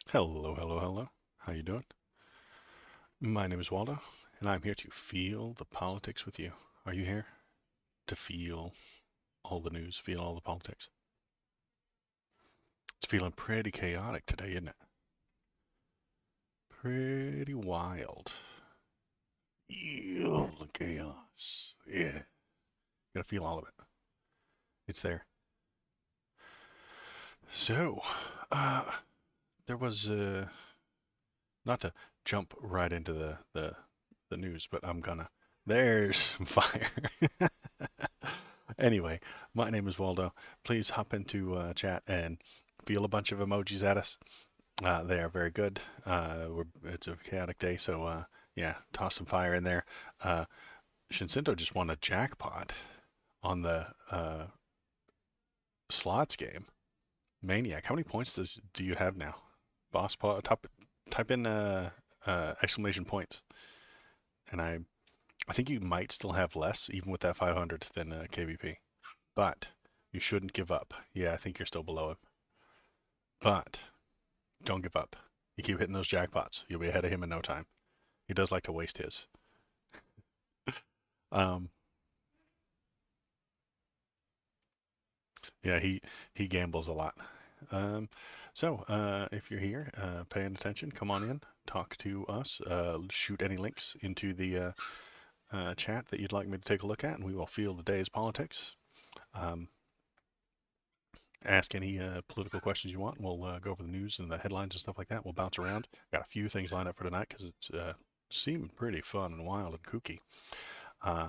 Hello, hello, hello. How you doing? My name is Waldo, and I'm here to feel the politics with you. Are you here to feel all the news, feel all the politics? It's feeling pretty chaotic today, isn't it? Pretty wild. Feel the chaos. Yeah, gotta feel all of it. It's there. So, uh, there was not to jump right into the news, but I'm gonna. There's some fire. Anyway, my name is Waldo. Please hop into chat and feel a bunch of emojis at us. They are very good. It's a chaotic day, so yeah, toss some fire in there. Uh, Shinsinto just won a jackpot on the slots game. Maniac, how many points do you have now? Type in exclamation points, and I think you might still have less even with that 500 than KVP. But you shouldn't give up. Yeah, I think you're still below him. But don't give up. You keep hitting those jackpots. You'll be ahead of him in no time. He does like to waste his. Um, yeah, he gambles a lot. Um, if you're here, paying attention, come on in, talk to us, shoot any links into the chat that you'd like me to take a look at, and we will feel the day's politics. Um, ask any political questions you want. We'll go over the news and the headlines and stuff like that. We'll bounce around. Got a few things lined up for tonight because it's seemed pretty fun and wild and kooky. Uh,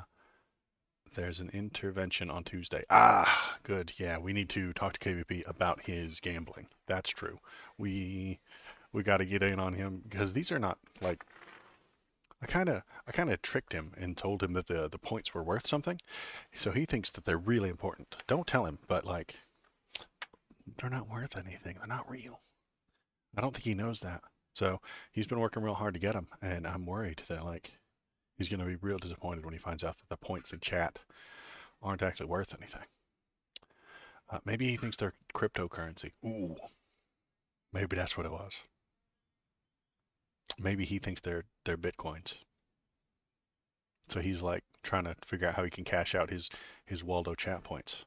there's an intervention on Tuesday. Ah, good. Yeah, we need to talk to KVP about his gambling. That's true. We we got to get in on him because these are not like I kind of tricked him and told him that the points were worth something. So he thinks that they're really important. Don't tell him, but like they're not worth anything. They're not real. I don't think he knows that. So he's been working real hard to get them, and I'm worried that like he's going to be real disappointed when he finds out that the points in chat aren't actually worth anything. Maybe he thinks they're cryptocurrency. Ooh, maybe that's what it was. Maybe he thinks they're bitcoins. So he's like trying to figure out how he can cash out his Waldo chat points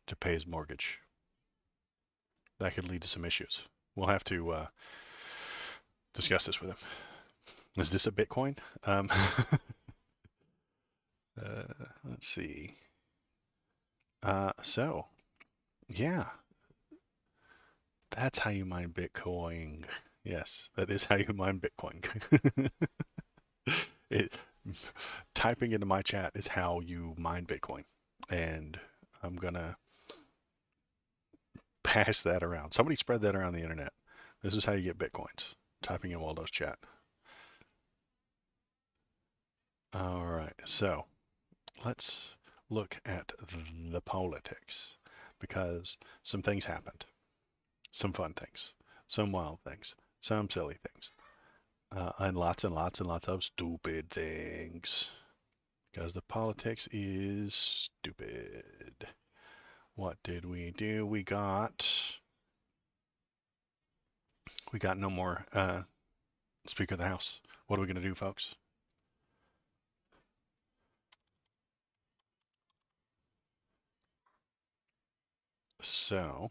to pay his mortgage. That could lead to some issues. We'll have to discuss this with him. Is this a Bitcoin? Um, let's see. So yeah, that's how you mine Bitcoin. Yes, that is how you mine Bitcoin. it, typing into my chat is how you mine Bitcoin, and I'm gonna pass that around. Somebody spread that around the internet. This is how you get Bitcoins. Typing in Waldo's chat. All right, so let's look at the politics because some things happened, some fun things, some wild things, some silly things, and lots and lots of stupid things. Because the politics is stupid. What did we do? We got no more Speaker of the House. What are we gonna do, folks? So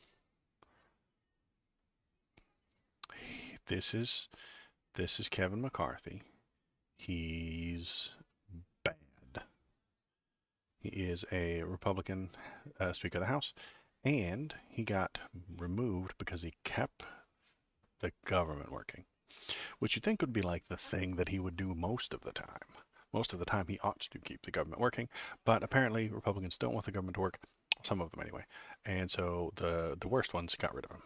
this is this is Kevin McCarthy. He's bad. He is a Republican Speaker of the House, and he got removed because he kept the government working, which you'd think would be like the thing that he would do most of the time. Most of the time, he ought to keep the government working, but apparently Republicans don't want the government to work. Some of them, anyway. And so the worst ones got rid of him.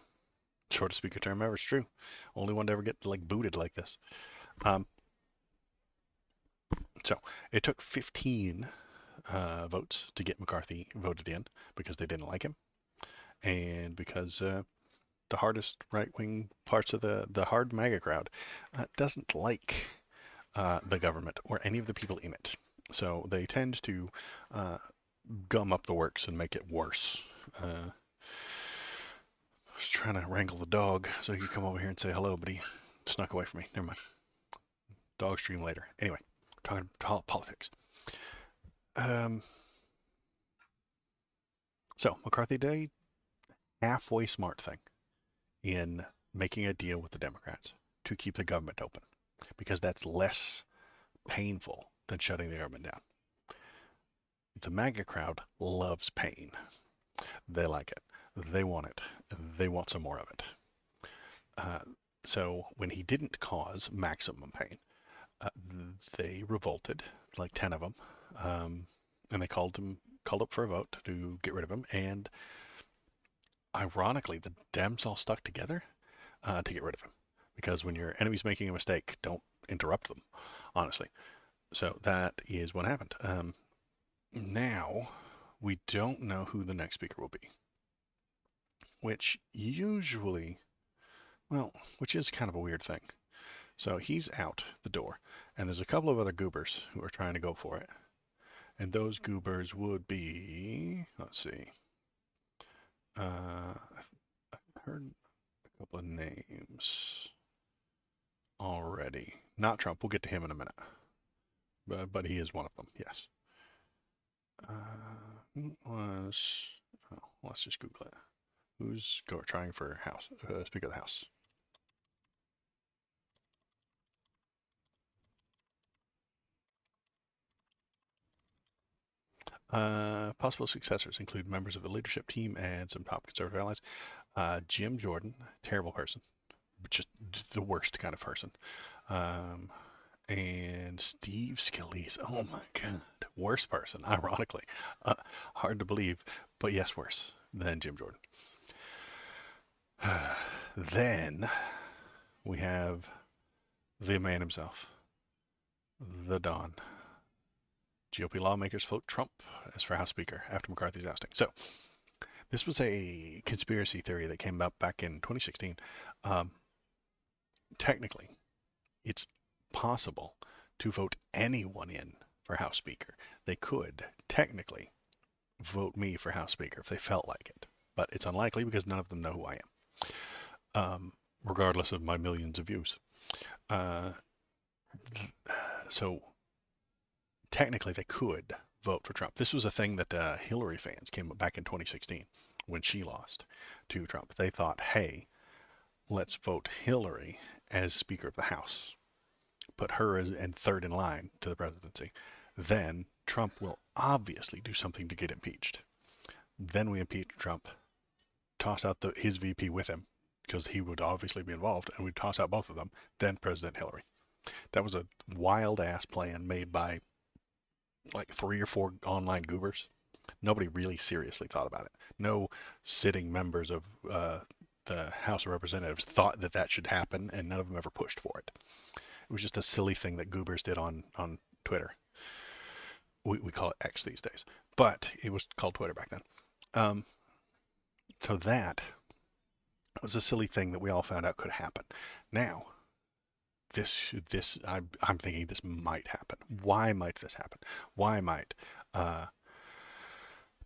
Shortest speaker term ever. It's true. Only one to ever get like booted like this. Um, so it took 15 votes to get McCarthy voted in because they didn't like him, and because the hardest right-wing parts of the hard MAGA crowd doesn't like the government or any of the people in it. So they tend to uh, gum up the works and make it worse. Uh, trying to wrangle the dog so he could come over here and say hello, but he snuck away from me. Never mind. Dog stream later. Anyway, talking politics. Um, so McCarthy did a halfway smart thing in making a deal with the Democrats to keep the government open, because that's less painful than shutting the government down. The MAGA crowd loves pain. They like it. They want it. They want some more of it. Uh, so when he didn't cause maximum pain, uh, they revolted, like 10 of them, and they called up for a vote to get rid of him. And ironically, the Dems all stuck together to get rid of him, because when your enemy's making a mistake, don't interrupt them. Honestly, so that is what happened. Now we don't know who the next speaker will be, which usually, well, which is kind of a weird thing. So he's out the door, and there's a couple of other goobers who are trying to go for it. And those goobers would be, let's see, I've heard a couple of names already. Not Trump, we'll get to him in a minute. But he is one of them, yes. Who was, oh, let's just Google it. Who's trying for House, Speaker of the House? Possible successors include members of the leadership team and some top conservative allies. Jim Jordan, terrible person, just the worst kind of person. Um, and Steve Scalise, oh my God, worst person, ironically. Hard to believe, but yes, worse than Jim Jordan. Then we have the man himself, the Don. GOP lawmakers vote Trump as for House Speaker after McCarthy's ousting. So this was a conspiracy theory that came about back in 2016. Um, Technically, it's possible to vote anyone in for House Speaker. They could technically vote me for House Speaker if they felt like it, but it's unlikely because none of them know who I am, regardless of my millions of views. Uh, so technically, they could vote for Trump. This was a thing that Hillary fans came up back in 2016 when she lost to Trump. They thought, hey, let's vote Hillary as Speaker of the House, put her as and third in line to the presidency. Then Trump will obviously do something to get impeached. Then we impeach Trump, toss out his VP with him, because he would obviously be involved, and we'd toss out both of them. Then President Hillary. That was a wild ass plan made by like 3 or 4 online goobers. Nobody really seriously thought about it. No sitting members of the House of Representatives thought that that should happen, and none of them ever pushed for it. It was just a silly thing that goobers did on Twitter. We call it X these days, but it was called Twitter back then. Um, so that was a silly thing that we all found out could happen. Now, I'm thinking this might happen. Why might this happen? Why might uh,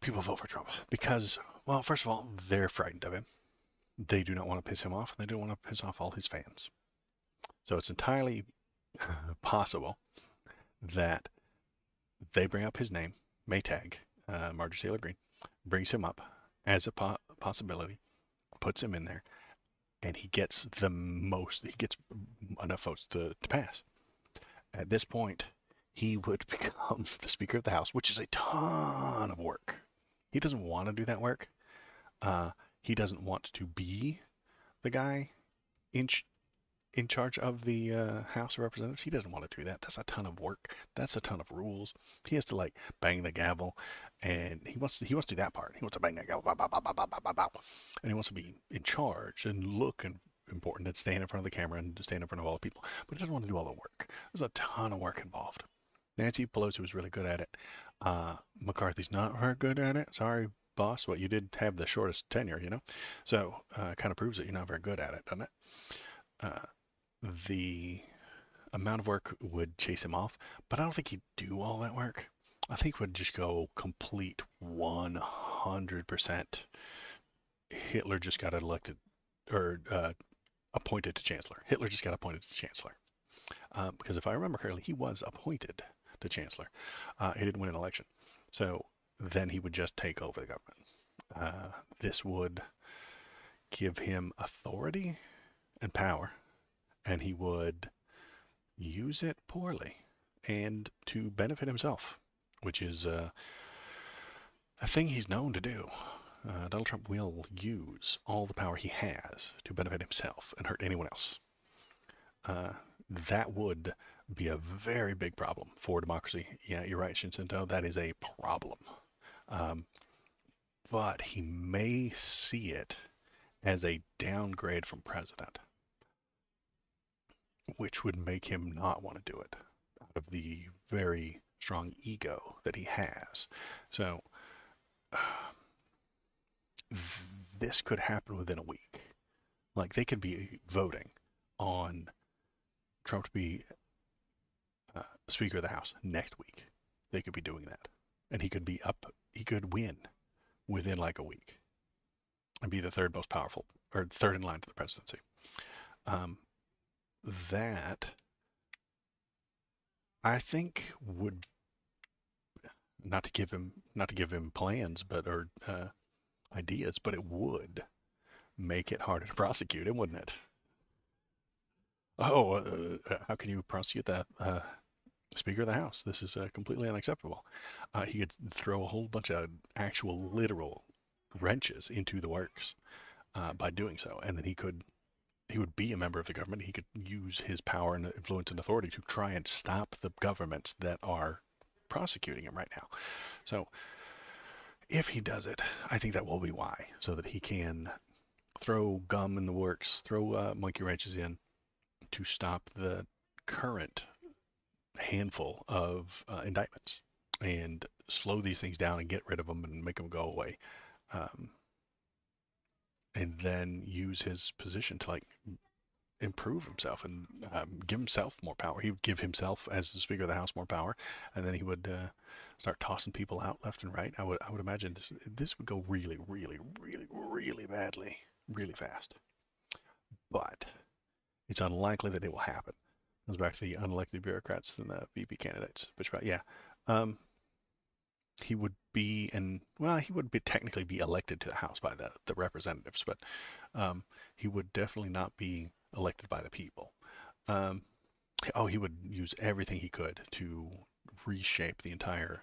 people vote for Trump? Because, well, first of all, they're frightened of him. They do not want to piss him off, and they don't want to piss off all his fans. So it's entirely possible that they bring up his name, Maytag, Marjorie Taylor Greene, brings him up as a possibility, puts him in there, and he gets enough votes to pass. At this point, he would become the Speaker of the House, which is a ton of work. He doesn't want to do that work. He doesn't want to be the guy in in charge of the House of Representatives. He doesn't want to do that. That's a ton of work. That's a ton of rules. He has to like bang the gavel, and he wants to do that part. He wants to bang that gavel, bow, bow, bow, bow, bow, bow, and he wants to be in charge and look important and stand in front of the camera and stand in front of all the people. But he doesn't want to do all the work. There's a ton of work involved. Nancy Pelosi was really good at it. McCarthy's not very good at it. Sorry, boss, but you did have the shortest tenure, you know. So kind of proves that you're not very good at it, doesn't it? Uh, the amount of work would chase him off, but I don't think he'd do all that work. I think would just go complete 100%. Hitler just got elected appointed to chancellor. Hitler just got appointed to chancellor. Because if I remember correctly, he was appointed to chancellor. He didn't win an election. So then he would just take over the government. This would give him authority and power, and he would use it poorly and to benefit himself, which is a thing he's known to do. Donald Trump will use all the power he has to benefit himself and hurt anyone else. That would be a very big problem for democracy. Yeah, you're right, Shinsinto. That is a problem. Um, but he may see it as a downgrade from president, which would make him not want to do it out of the very strong ego that he has. So this could happen within a week. Like they could be voting on Trump to be Speaker of the House next week. They could be doing that, and he could be up. He could win within like a week and be the third most powerful or third in line to the presidency. Um, that I think would not to give him plans, but or ideas, but it would make it harder to prosecute him, wouldn't it? Oh, how can you prosecute that Speaker of the House? This is completely unacceptable. He could throw a whole bunch of actual literal wrenches into the works by doing so, and then he would be a member of the government. He could use his power and influence and authority to try and stop the governments that are prosecuting him right now. So if he does it, I think that will be why, so that he can throw gum in the works, throw monkey wrenches in to stop the current handful of indictments and slow these things down and get rid of them and make them go away. Um, and then use his position to like improve himself and give himself more power. He would give himself, as the Speaker of the House, more power, and then he would start tossing people out left and right. I would imagine this would go really, really, really, really badly, really fast. But it's unlikely that it will happen. It goes back to the unelected bureaucrats and the VP candidates. But yeah, um, he would be, and well, he would be technically be elected to the House by the representatives, but he would definitely not be elected by the people. Um, oh, he would use everything he could to reshape the entire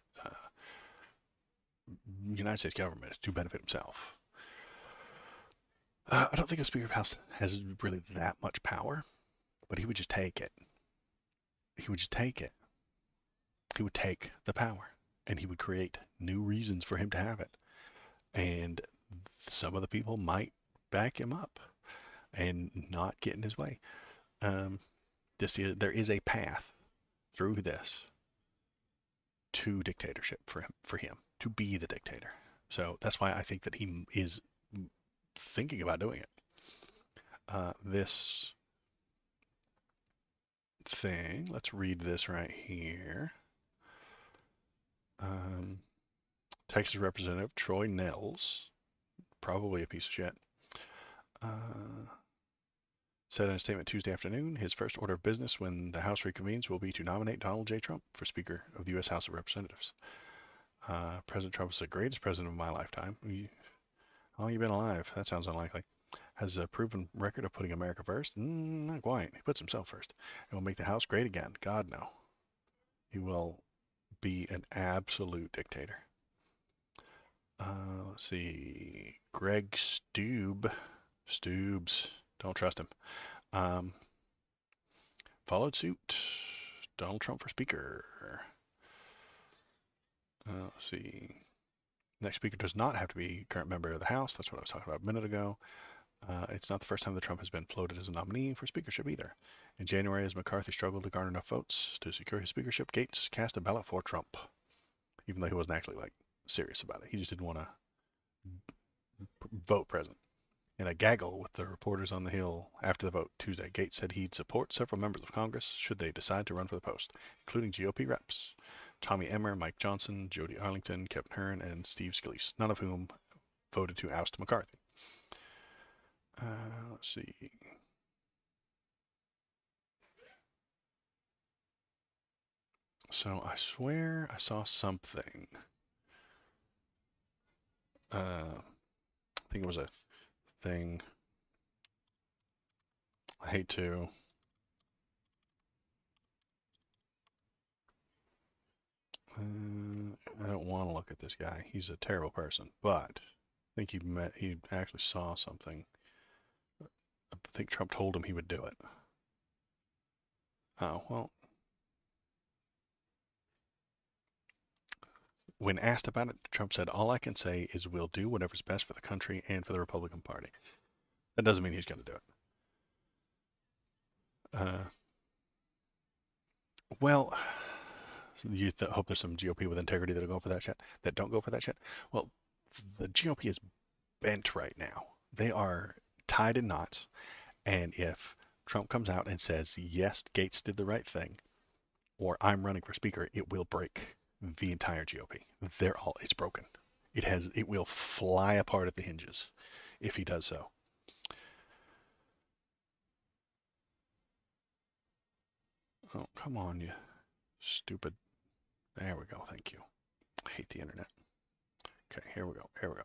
United States government to benefit himself. I don't think the Speaker of the House has really that much power, but he would just take it. He would just take it. He would take the power, and he would create new reasons for him to have it. And some of the people might back him up and not get in his way. Um, there is a path through this to dictatorship for him to be the dictator. So that's why I think that he is thinking about doing it. This thing, let's read this right here. Um, Texas Representative Troy Nehls, probably a piece of shit, said in a statement Tuesday afternoon, his first order of business when the House reconvenes will be to nominate Donald J. Trump for Speaker of the U.S. House of Representatives. President Trump is the greatest president of my lifetime. How long you been alive? That sounds unlikely. Has a proven record of putting America first? Not quite. He puts himself first. And will make the House great again. God, no. He will be an absolute dictator. Let's see. Greg Stoobs. Don't trust him. Followed suit. Donald Trump for Speaker. Let's see. Next speaker does not have to be a current member of the House. That's what I was talking about a minute ago. It's not the first time that Trump has been floated as a nominee for speakership either. In January, as McCarthy struggled to garner enough votes to secure his speakership, Gates cast a ballot for Trump, even though he wasn't actually like serious about it. He just didn't want to vote president. In a gaggle with the reporters on the Hill after the vote Tuesday, Gates said he'd support several members of Congress should they decide to run for the post, including GOP reps Tommy Emmer, Mike Johnson, Jody Arlington, Kevin Hern, and Steve Scalise, none of whom voted to oust McCarthy. Let's see. So I swear I saw something. I think it was a thing. I hate to. I don't want to look at this guy. He's a terrible person, but I think he actually saw something. I think Trump told him he would do it. Oh, well. When asked about it, Trump said, "All I can say is we'll do whatever's best for the country and for the Republican Party." That doesn't mean he's going to do it. Well, you hope there's some GOP with integrity that'll go for that shit, that don't go for that shit. Well, the GOP is bent right now. They are tied in knots, and if Trump comes out and says, yes, Gates did the right thing, or I'm running for speaker, it will break the entire GOP. It's broken. It will fly apart at the hinges if he does so. Oh, come on, you stupid. There we go. Thank you. I hate the internet. Okay, here we go. Here we go.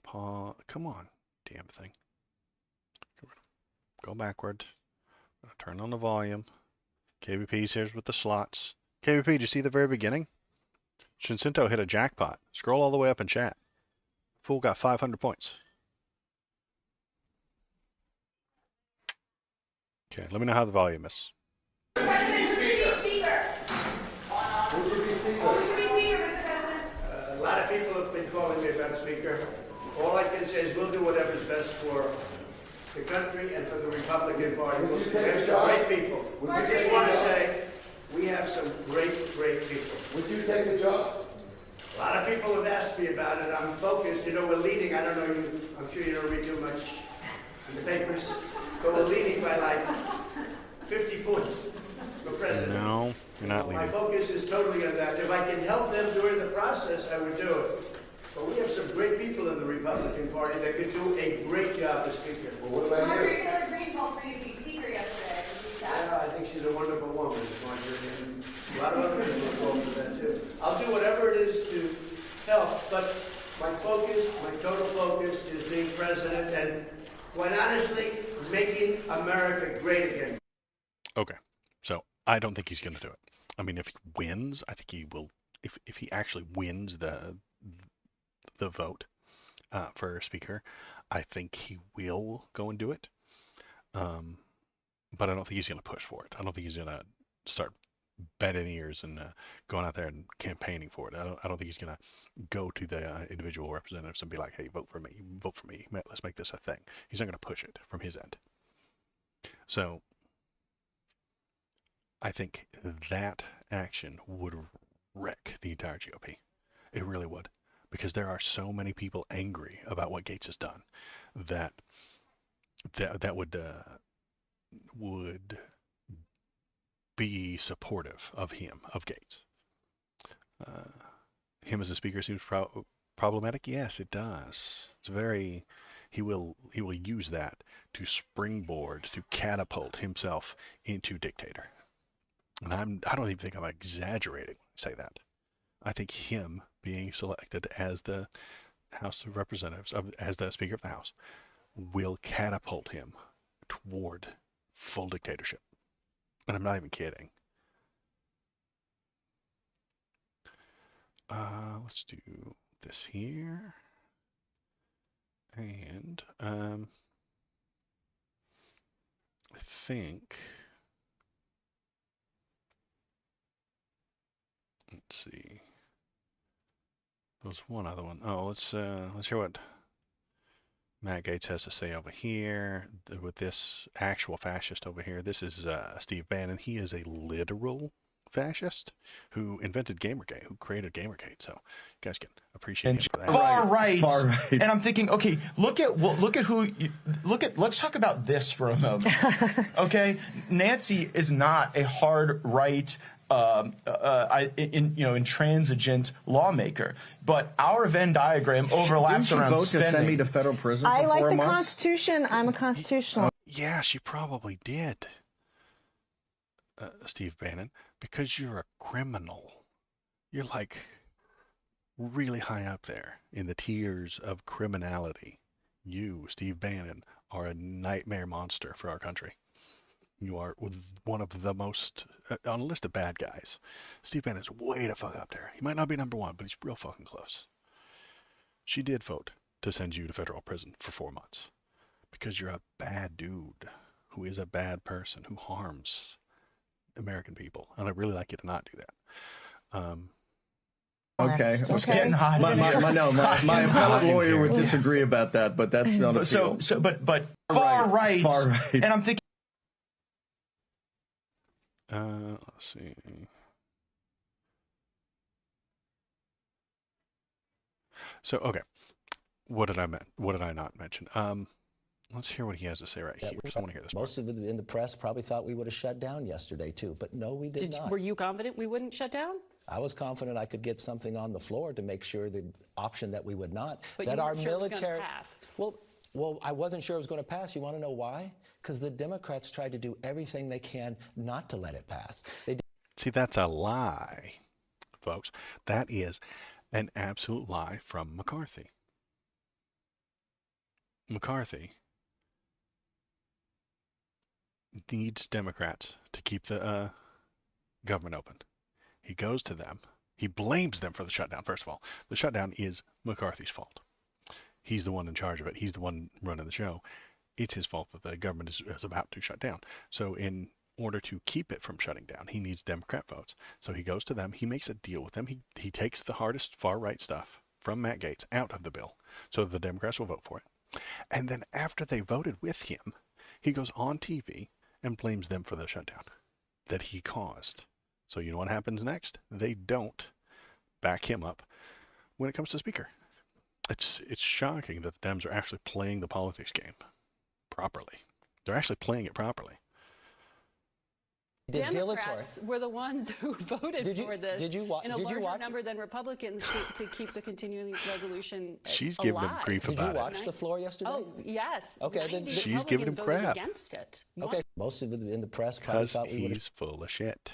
Paul, come on, damn thing. Go backward. Turn on the volume. KVP's here with the slots. KVP, did you see the very beginning? Shinsinto hit a jackpot. Scroll all the way up in chat. Fool got 500 points. Okay, let me know how the volume is. A lot of people have been calling me about Speaker. All I can say is we'll do whatever's best for the country and for the Republican Party. We have some great people. I just want to say we have some great, great people. Would you take the job? A lot of people have asked me about it. I'm focused. You know, we're leading. I don't know you. I'm sure you don't read too much in the papers, but we're leading by like 50 points for president. No, you're not leading. My focus is totally on that. If I can help them during the process, I would do it. But we have some great people in the Republican Party that could do a great job as Speaker. Well, what about Marjorie Taylor Greene called for you to be Speaker yesterday. Yeah, I think she's a wonderful woman, Marjorie, and a lot of other people are called for that too. I'll do whatever it is to help, but my focus, my total focus is being president and, quite honestly, making America great again. Okay, so I don't think he's going to do it. I mean, if he wins, I think he will. If he actually wins the vote for speaker, I think he will go and do it. But I don't think he's going to push for it. I don't think he's going to start bending ears and going out there and campaigning for it. I don't think he's going to go to the individual representatives and be like, "Hey, vote for me, vote for me. Let's make this a thing." He's not going to push it from his end. So I think that action would wreck the entire GOP. It really would, because there are so many people angry about what Gates has done that would be supportive of him, of Gates. Him as a speaker seems problematic. Yes, it does. It's very. He will use that to springboard, to catapult himself into dictator. And I don't even think I'm exaggerating when I say that. I think him being selected as the House of Representatives, as the Speaker of the House, will catapult him toward full dictatorship. And I'm not even kidding. Let's do this here. And I think, let's see. There's one other one. Oh, let's hear what Matt Gates has to say over here with this actual fascist over here. This is Steve Bannon. He is a literal fascist who invented Gamergate, who created Gamergate. So you guys can appreciate him for that. Far right. right. And I'm thinking, okay, look at let's talk about this for a moment. Okay, Nancy is not a hard right intransigent lawmaker. But our Venn diagram overlaps Didn't she around vote spending. to send me to federal prison for I 4 like the months? Constitution. I'm a constitutional. Yeah, she probably did, Steve Bannon, because you're a criminal. You're like really high up there in the tiers of criminality. You, Steve Bannon, are a nightmare monster for our country. You are one of the most, on a list of bad guys. Steve Bannon's way the fuck up there. He might not be number one, but he's real fucking close. She did vote to send you to federal prison for 4 months because you're a bad dude who is a bad person who harms American people. And I'd really like you to not do that. Okay. It's getting hot in here. My appellate lawyer would here. disagree about that, but that's not a But far right. And I'm thinking. Let's see. So, okay. What did I not mention? Let's hear what he has to say right here, because I want to hear this part. Most of it in the press probably thought we would have shut down yesterday, too. But no, we did not. Were you confident we wouldn't shut down? I was confident I could get something on the floor to make sure the option that we would not. But that you our weren't sure it was military. gonna pass. Well, I wasn't sure it was going to pass. You want to know why? Because the Democrats tried to do everything they can not to let it pass. See, that's a lie, folks. That is an absolute lie from McCarthy. McCarthy needs Democrats to keep the government open. He goes to them. He blames them for the shutdown, first of all. The shutdown is McCarthy's fault. He's the one in charge of it. He's the one running the show. It's his fault that the government is about to shut down. So in order to keep it from shutting down, he needs Democrat votes. So he goes to them. He makes a deal with them. He takes the hardest far-right stuff from Matt Gaetz out of the bill so the Democrats will vote for it. And then after they voted with him, he goes on TV and blames them for the shutdown that he caused. So you know what happens next? They don't back him up when it comes to Speaker. It's shocking that the Dems are actually playing the politics game properly. They're actually playing it properly. Democrats were the ones who voted for this in a larger number it? than Republicans to keep the continuing resolution She's alive. giving them grief Did about you watch the floor yesterday? Oh, yes. Okay, then 90 she's giving him Republicans voted crap. against it. Okay, most of it in the press probably Because thought we would have. he's full of shit.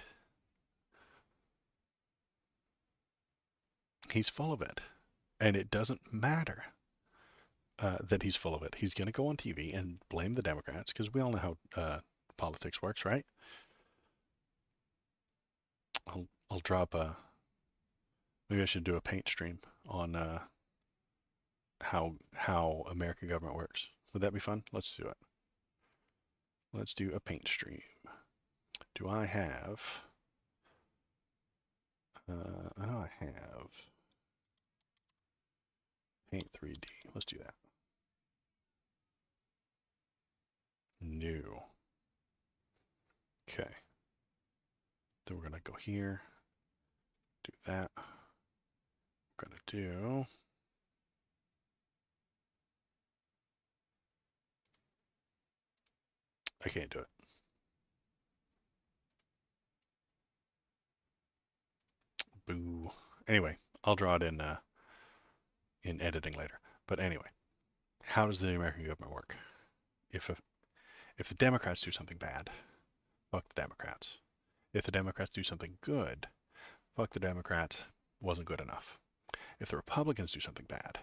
He's full of it. And it doesn't matter that he's full of it. He's going to go on TV and blame the Democrats, because we all know how politics works, right? I'll drop a. Maybe I should do a paint stream on how American government works. Would that be fun? Let's do it. Let's do a paint stream. Do I have? I know I have Paint 3D. Let's do that. New. Okay. Then we're gonna go here. Do that. We're gonna do. I can't do it. Boo. Anyway, I'll draw it in editing later. But anyway, how does the American government work? If the Democrats do something bad, fuck the Democrats. If the Democrats do something good, fuck the Democrats, wasn't good enough. If the Republicans do something bad,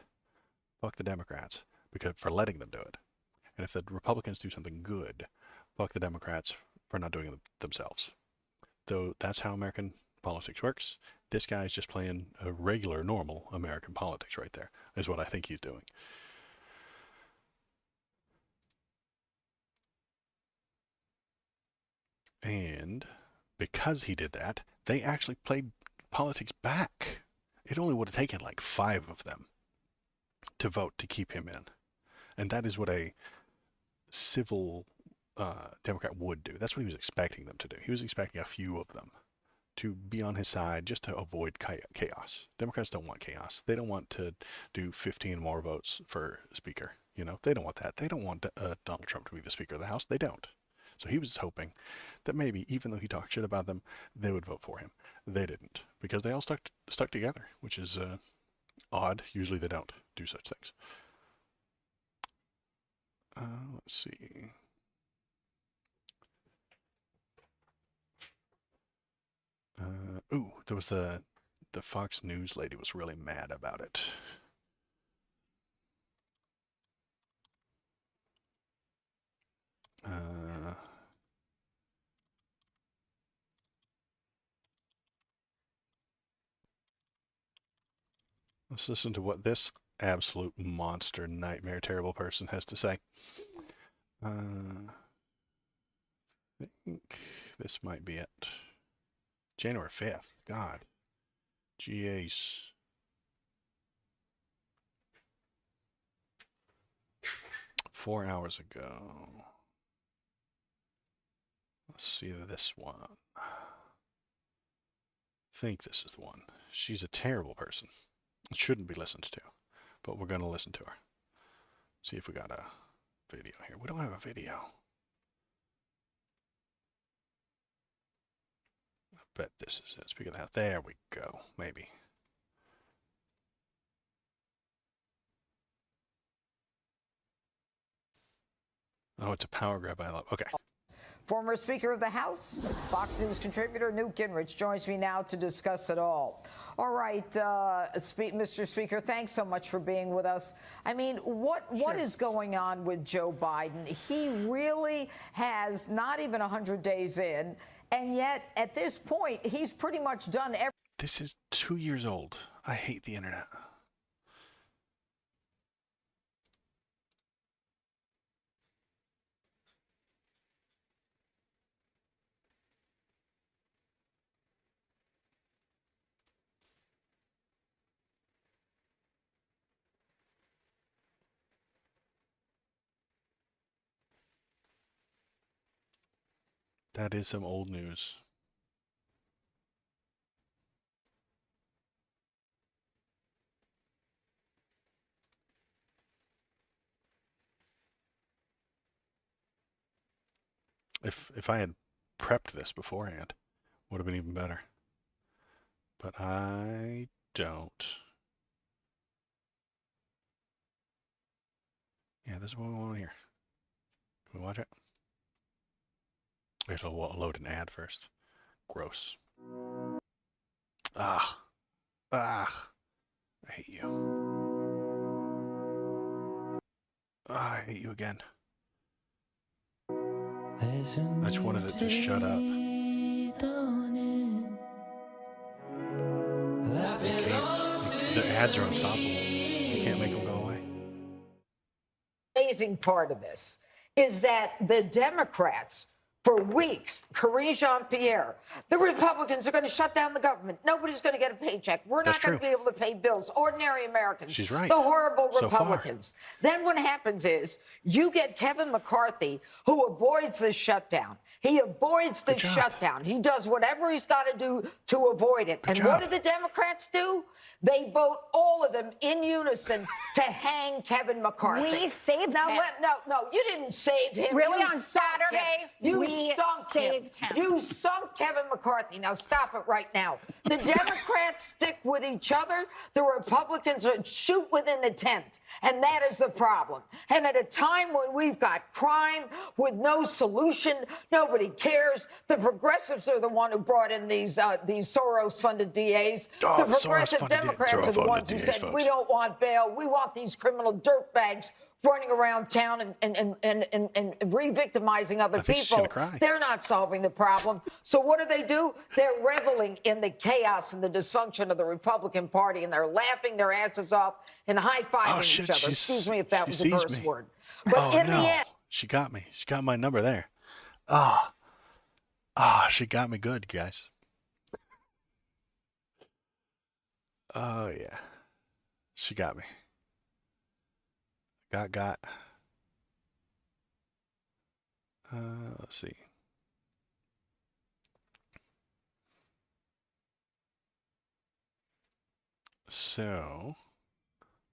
fuck the Democrats because for letting them do it. And if the Republicans do something good, fuck the Democrats for not doing it themselves. So that's how American politics works. This guy's just playing a regular, normal American politics right there, is what I think he's doing. And because he did that, they actually played politics back. It only would have taken like 5 of them to vote to keep him in. And that is what a civil Democrat would do. That's what he was expecting them to do. He was expecting a few of them to be on his side just to avoid chaos. Democrats don't want chaos. They don't want to do 15 more votes for speaker. You know, they don't want that. They don't want Donald Trump to be the Speaker of the House. They don't. So he was hoping that maybe, even though he talked shit about them, they would vote for him. They didn't, because they all stuck together, which is odd. Usually they don't do such things. Let's see. Ooh, there was the Fox News lady was really mad about it. Let's listen to what this absolute monster, nightmare, terrible person has to say. I think this might be it. January 5th. God. Jeez. Four hours ago. Let's see this one. I think this is the one. She's a terrible person. It shouldn't be listened to, but we're going to listen to her. See if we got a video here. We don't have a video. I bet this is it. Speak of that. There we go. Maybe. Oh, it's a power grab I love. Okay. Former Speaker of the House, Fox News contributor Newt Gingrich joins me now to discuss it all. All right, Mr. Speaker, thanks so much for being with us. I mean, what is going on with Joe Biden? He really has not even 100 days in, and yet at this point, he's pretty much done everything. This is 2 years old. I hate the internet. That is some old news. If I had prepped this beforehand, would have been even better. But I don't. Yeah, this is what we want to hear. Can we watch it? We have to load an ad first. Gross. Ah. Ah. I hate you. Ah, I hate you again. I just wanted it to shut up. You can't. The ads are unstoppable. You can't make them go away. Amazing part of this is that the Democrats, for weeks, Karine Jean-Pierre, the Republicans are going to shut down the government. Nobody's going to get a paycheck. We're not going to be able to pay bills. Ordinary Americans. She's right. The horrible So Republicans. Then what happens is you get Kevin McCarthy, who avoids the shutdown. He avoids the shutdown. He does whatever he's got to do to avoid it. And what do the Democrats do? They vote, all of them in unison, to hang Kevin McCarthy. We saved him. No, you didn't save him. Really, You on sunk Saturday, him. we saved him. You sunk Kevin McCarthy. Now stop it right now. The Democrats stick with each other. The Republicans shoot within the tent. And that is the problem. And at a time when we've got crime with no solution, nobody cares. The progressives are the one who brought in these Soros-funded DAs. Oh, the progressive Democrats are the ones who said, we don't want bail. We want these criminal dirtbags running around town and re-victimizing other people. They're not solving the problem. So what do? They're reveling in the chaos and the dysfunction of the Republican Party, and they're laughing their asses off and high-fiving each other. Excuse me if that was a curse word. But in the end... She got me. She got my number there. She got me good, guys. Oh, yeah. She got me. Got. Let's see. So,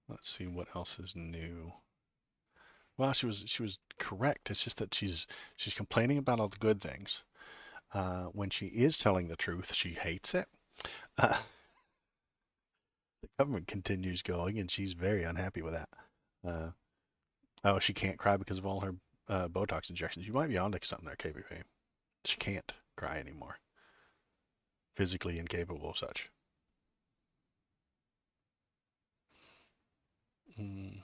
let's see what else is new. Well, she was correct. It's just that she's complaining about all the good things. When she is telling the truth, she hates it. Uh, the government continues going, and she's very unhappy with that. Uh, oh, she can't cry because of all her Botox injections. You might be onto something there, KVP. She can't cry anymore. Physically incapable of such. Mm.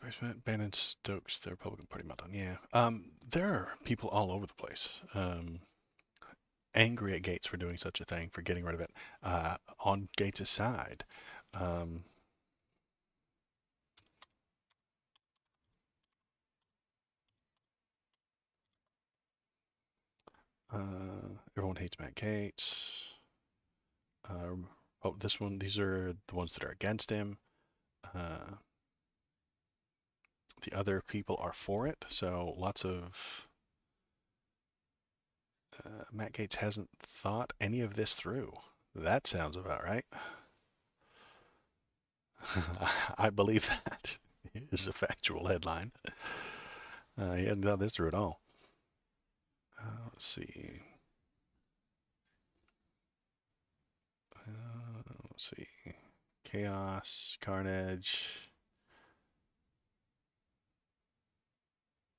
Basement, Bannon Stokes, the Republican Party meltdown. Yeah. There are people all over the place. Angry at Gates for doing such a thing, for getting rid of it. On Gates' side, um, everyone hates Matt Gates. Oh, this one, these are the ones that are against him. The other people are for it, so lots of Matt Gates hasn't thought any of this through. That sounds about right. I believe that is a factual headline. He hadn't thought this through at all. Let's see. Let's see. Chaos, carnage.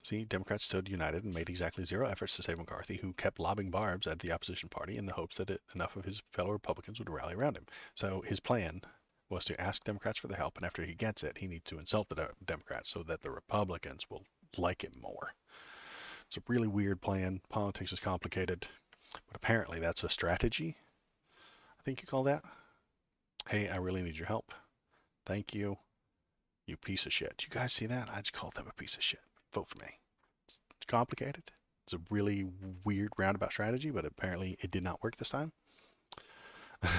See, Democrats stood united and made exactly zero efforts to save McCarthy, who kept lobbing barbs at the opposition party in the hopes that enough of his fellow Republicans would rally around him. So his plan was to ask Democrats for their help, and after he gets it, he needs to insult the Democrats so that the Republicans will like him more. It's a really weird plan. Politics is complicated, but apparently that's a strategy, I think you call that. Hey, I really need your help. Thank you. You piece of shit. You guys see that? I just called them a piece of shit. Vote for me. It's complicated. It's a really weird roundabout strategy, but apparently it did not work this time.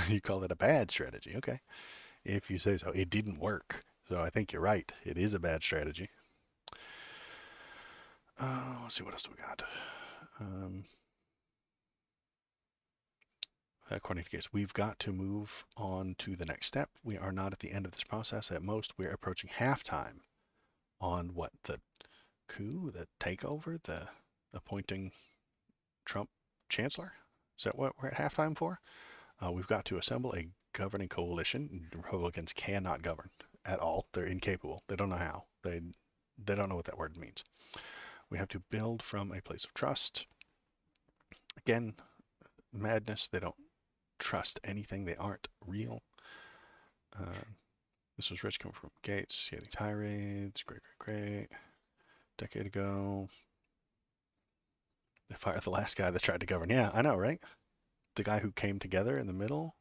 You call it a bad strategy. Okay. If you say so. It didn't work. So I think you're right. It is a bad strategy. Let's see, what else do we got? According to Gates, we've got to move on to the next step. We are not at the end of this process. At most, we're approaching halftime on what, the coup, the takeover, the appointing Trump chancellor? Is that what we're at halftime for? We've got to assemble a governing coalition. Republicans cannot govern at all. They're incapable. They don't know how. They don't know what that word means. We have to build from a place of trust. Again, madness. They don't trust anything. They aren't real. This was Rich coming from Gates, getting tirades. Great. Decade ago. They fired the last guy that tried to govern. Yeah, I know, right? The guy who came together in the middle,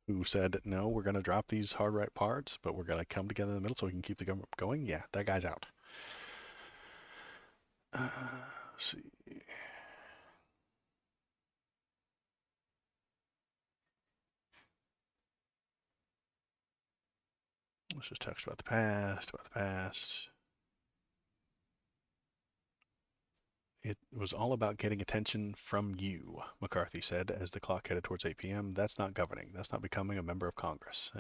who said, no, we're going to drop these hard right parts, but we're going to come together in the middle so we can keep the government going. Yeah, that guy's out. Let's see. Let's just talk about the past. It was all about getting attention from you, McCarthy said as the clock headed towards 8 p.m. That's not governing. That's not becoming a member of Congress.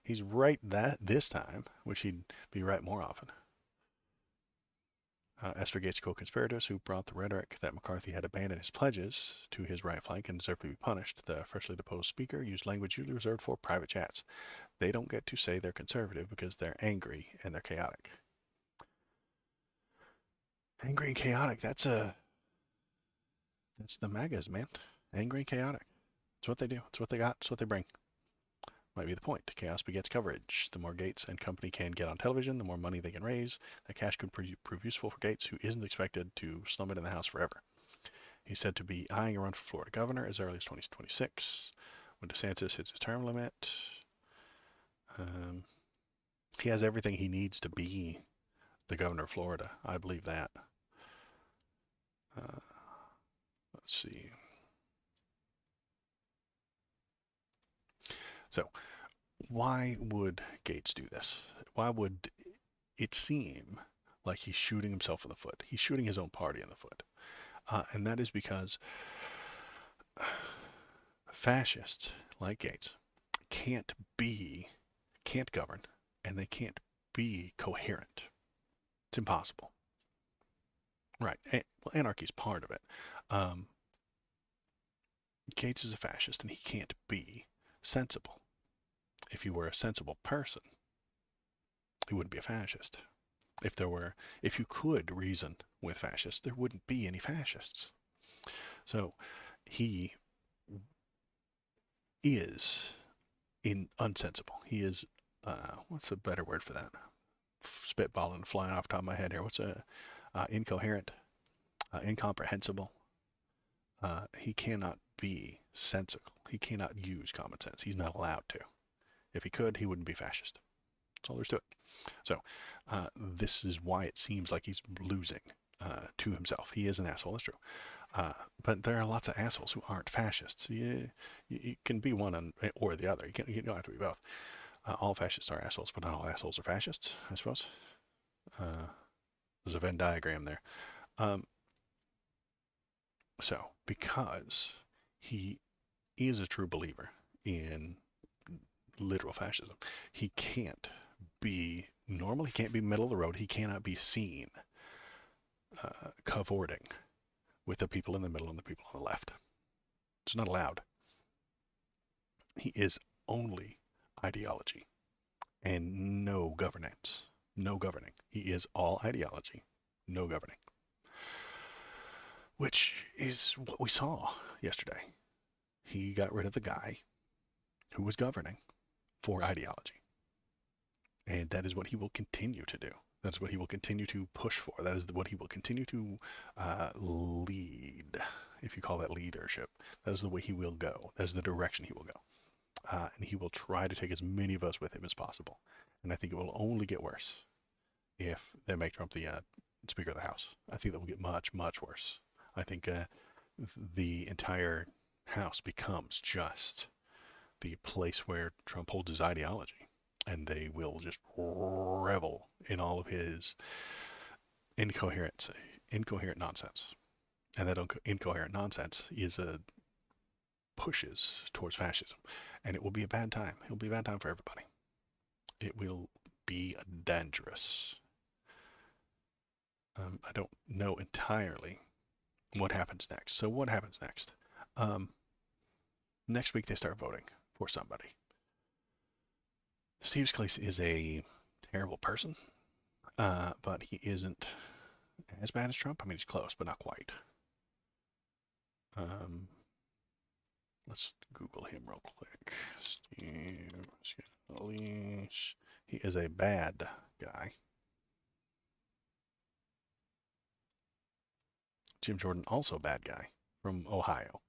He's right this time. Wish he'd be right more often. As for Gates' co-conspirators who brought the rhetoric that McCarthy had abandoned his pledges to his right flank and deserved to be punished, the freshly deposed speaker used language usually reserved for private chats. They don't get to say they're conservative because they're angry and they're chaotic. Angry and chaotic, that's the MAGAs, man. Angry and chaotic. It's what they do. It's what they got. It's what they bring. Might be the point. Chaos begets coverage. The more Gates and company can get on television, the more money they can raise. That cash could prove useful for Gates, who isn't expected to slum it in the House forever. He's said to be eyeing a run for Florida governor as early as 2026, when DeSantis hits his term limit. He has everything he needs to be the governor of Florida. I believe that. Let's see. So, why would Gates do this? Why would it seem like he's shooting himself in the foot? He's shooting his own party in the foot. And that is because fascists like Gates can't govern, and they can't be coherent. It's impossible. Right. Well, anarchy is part of it. Um, Gates is a fascist, and he can't be sensible. If he were a sensible person, he wouldn't be a fascist. If you could reason with fascists, there wouldn't be any fascists. So he is unsensible. He is, what's a better word for that? Spitballing, flying off the top of my head here. What's incoherent, incomprehensible? He cannot be sensible. He cannot use common sense. He's not allowed to. If he could, he wouldn't be fascist. That's all there's to it. So this is why it seems like he's losing to himself. He is an asshole, that's true. But there are lots of assholes who aren't fascists. You can be one or the other. You don't have to be both. All fascists are assholes, but not all assholes are fascists, I suppose. There's a Venn diagram there. So, because he is a true believer in literal fascism, he can't be normal. He can't be middle of the road. He cannot be seen cavorting with the people in the middle and the people on the left. It's not allowed. He is only ideology and no governance. No governing. He is all ideology, no governing. Which is what we saw yesterday. He got rid of the guy who was governing for ideology. And that is what he will continue to do. That's what he will continue to push for. That is what he will continue to lead, if you call that leadership. That is the way he will go. That is the direction he will go. And he will try to take as many of us with him as possible. And I think it will only get worse if they make Trump the Speaker of the House. I think that will get much, much worse. I think the entire House becomes just the place where Trump holds his ideology. And they will just revel in all of his incoherent nonsense. And that incoherent nonsense pushes towards fascism. And it will be a bad time. It will be a bad time for everybody. It will be dangerous. I don't know entirely what happens next. So what happens next? Next week they start voting for somebody. Steve Scalise is a terrible person, but he isn't as bad as Trump. I mean, he's close, but not quite. Let's Google him real quick. Steve Scalise. He is a bad guy. Jim Jordan, also a bad guy from Ohio.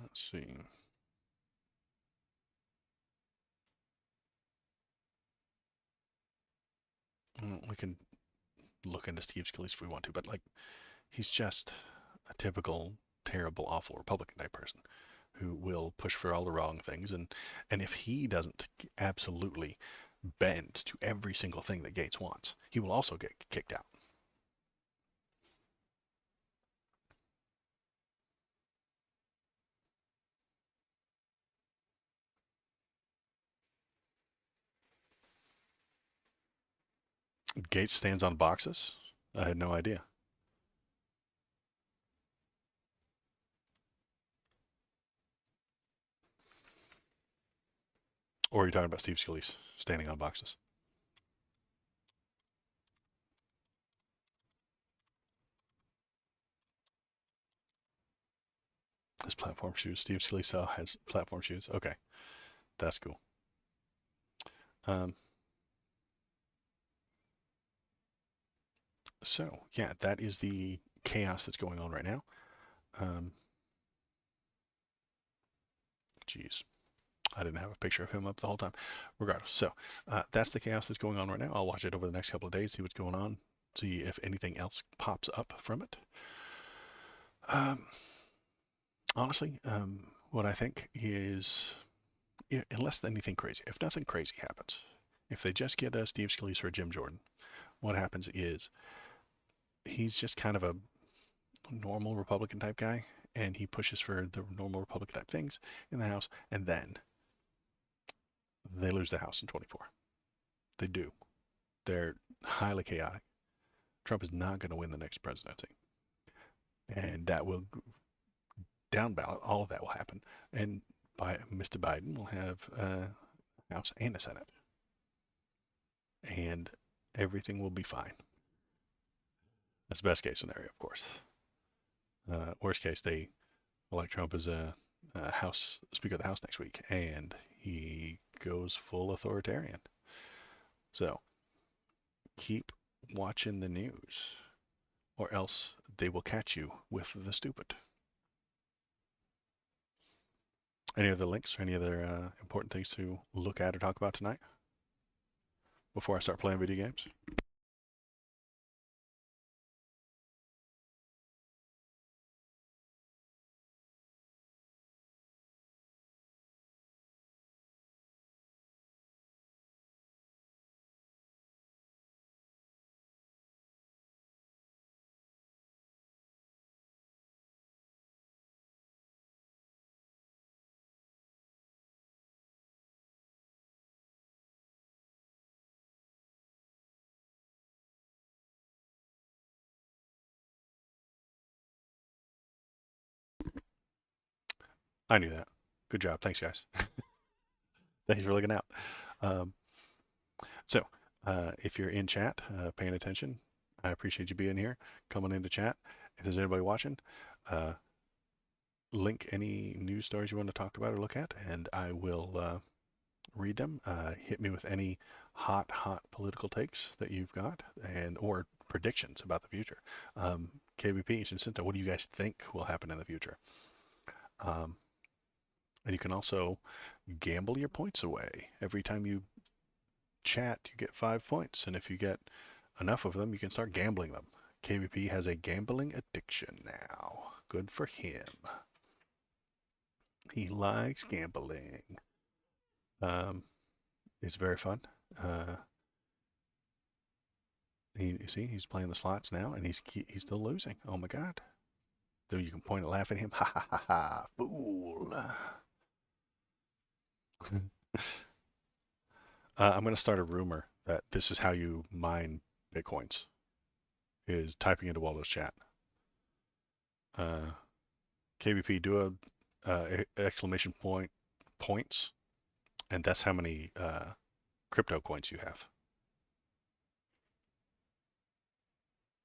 Let's see. We can look into Steve Scalise if we want to, but like, he's just a typical terrible, awful Republican type person who will push for all the wrong things, and if he doesn't absolutely bend to every single thing that Gates wants, he will also get kicked out. Gates stands on boxes? I had no idea. Or are you talking about Steve Scalise standing on boxes? His platform shoes. Steve Scalise has platform shoes. Okay, that's cool. So yeah, that is the chaos that's going on right now. Geez, I didn't have a picture of him up the whole time. Regardless, so that's the chaos that's going on right now. I'll watch it over the next couple of days, see what's going on, see if anything else pops up from it. Honestly, what I think is, unless anything crazy, if nothing crazy happens, if they just get Steve Scalise or Jim Jordan, what happens is he's just kind of a normal Republican type guy, and he pushes for the normal Republican type things in the House, and then they lose the House in 24. They do. They're highly chaotic. Trump is not going to win the next presidency, and that will down ballot. All of that will happen, and Mr. Biden will have a House and a Senate, and everything will be fine. That's best case scenario, of course. Worst case, they elect Trump as a House Speaker of the House next week, and he goes full authoritarian. So keep watching the news, or else they will catch you with the stupid. Any other links or any other important things to look at or talk about tonight before I start playing video games? I knew that. Good job. Thanks, guys. Thanks for looking out. Um, so, if you're in chat, paying attention, I appreciate you being here, coming into chat. If there's anybody watching, link any news stories you want to talk about or look at, and I will read them. Hit me with any hot political takes that you've got, and or predictions about the future. KBP, Jacinto, what do you guys think will happen in the future? And you can also gamble your points away. Every time you chat, you get 5 points, and if you get enough of them, you can start gambling them. KBP has a gambling addiction now. Good for him. He likes gambling. It's very fun. He's playing the slots now, and he's still losing. Oh my God! Though you can point and laugh at him. Ha ha ha ha! Fool! I'm going to start a rumor that this is how you mine bitcoins: is typing into Waldo's chat. KBP, do a exclamation point points, and that's how many crypto coins you have.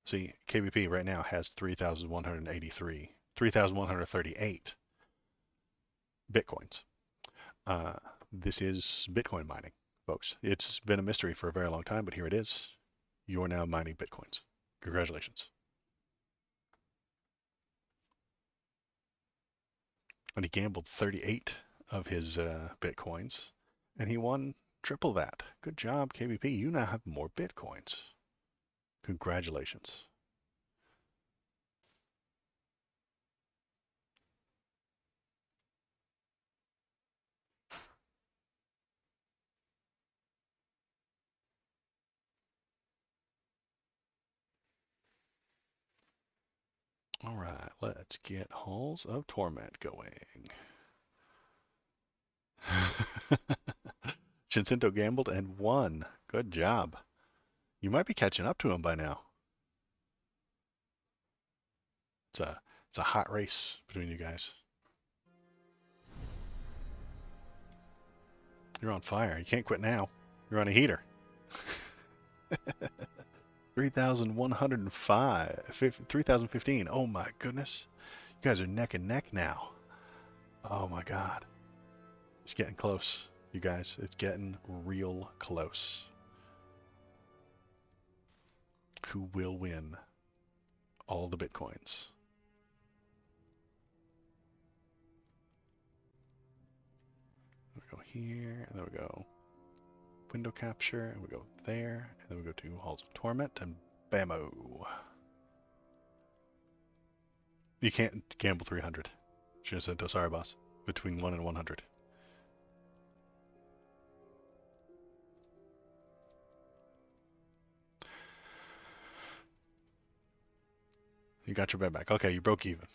See, KBP right now has 3,138 bitcoins. This is Bitcoin mining, folks. It's been a mystery for a very long time, but here it is. You're now mining bitcoins. Congratulations. And he gambled 38 of his bitcoins, and he won triple that. Good job, KBP. You now have more bitcoins. Congratulations. All right, let's get Halls of Torment going. Jacinto gambled and won. Good job. You might be catching up to him by now. It's a hot race between you guys. You're on fire. You can't quit now. You're on a heater. 3,105, 3,015. Oh my goodness. You guys are neck and neck now. Oh my God. It's getting close, you guys. It's getting real close. Who will win all the bitcoins? We go here, and then we go window capture, and we go there, and then we go to Halls of Torment, and bammo. You can't gamble 300. Should have said, oh, sorry, boss. Between 1 and 100. You got your bet back. Okay, you broke even.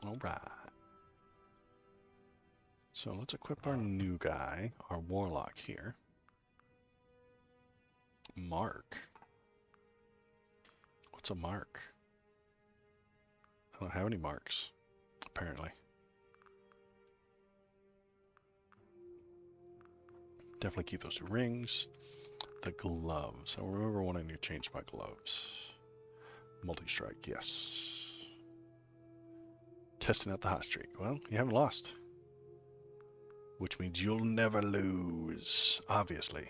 All right. So let's equip our new guy, our warlock here. Mark. What's a mark? I don't have any marks, apparently. Definitely keep those 2 rings. The gloves. I remember wanting to change my gloves. Multi-strike, yes. Testing out the hot streak. Well, you haven't lost. Which means you'll never lose, obviously.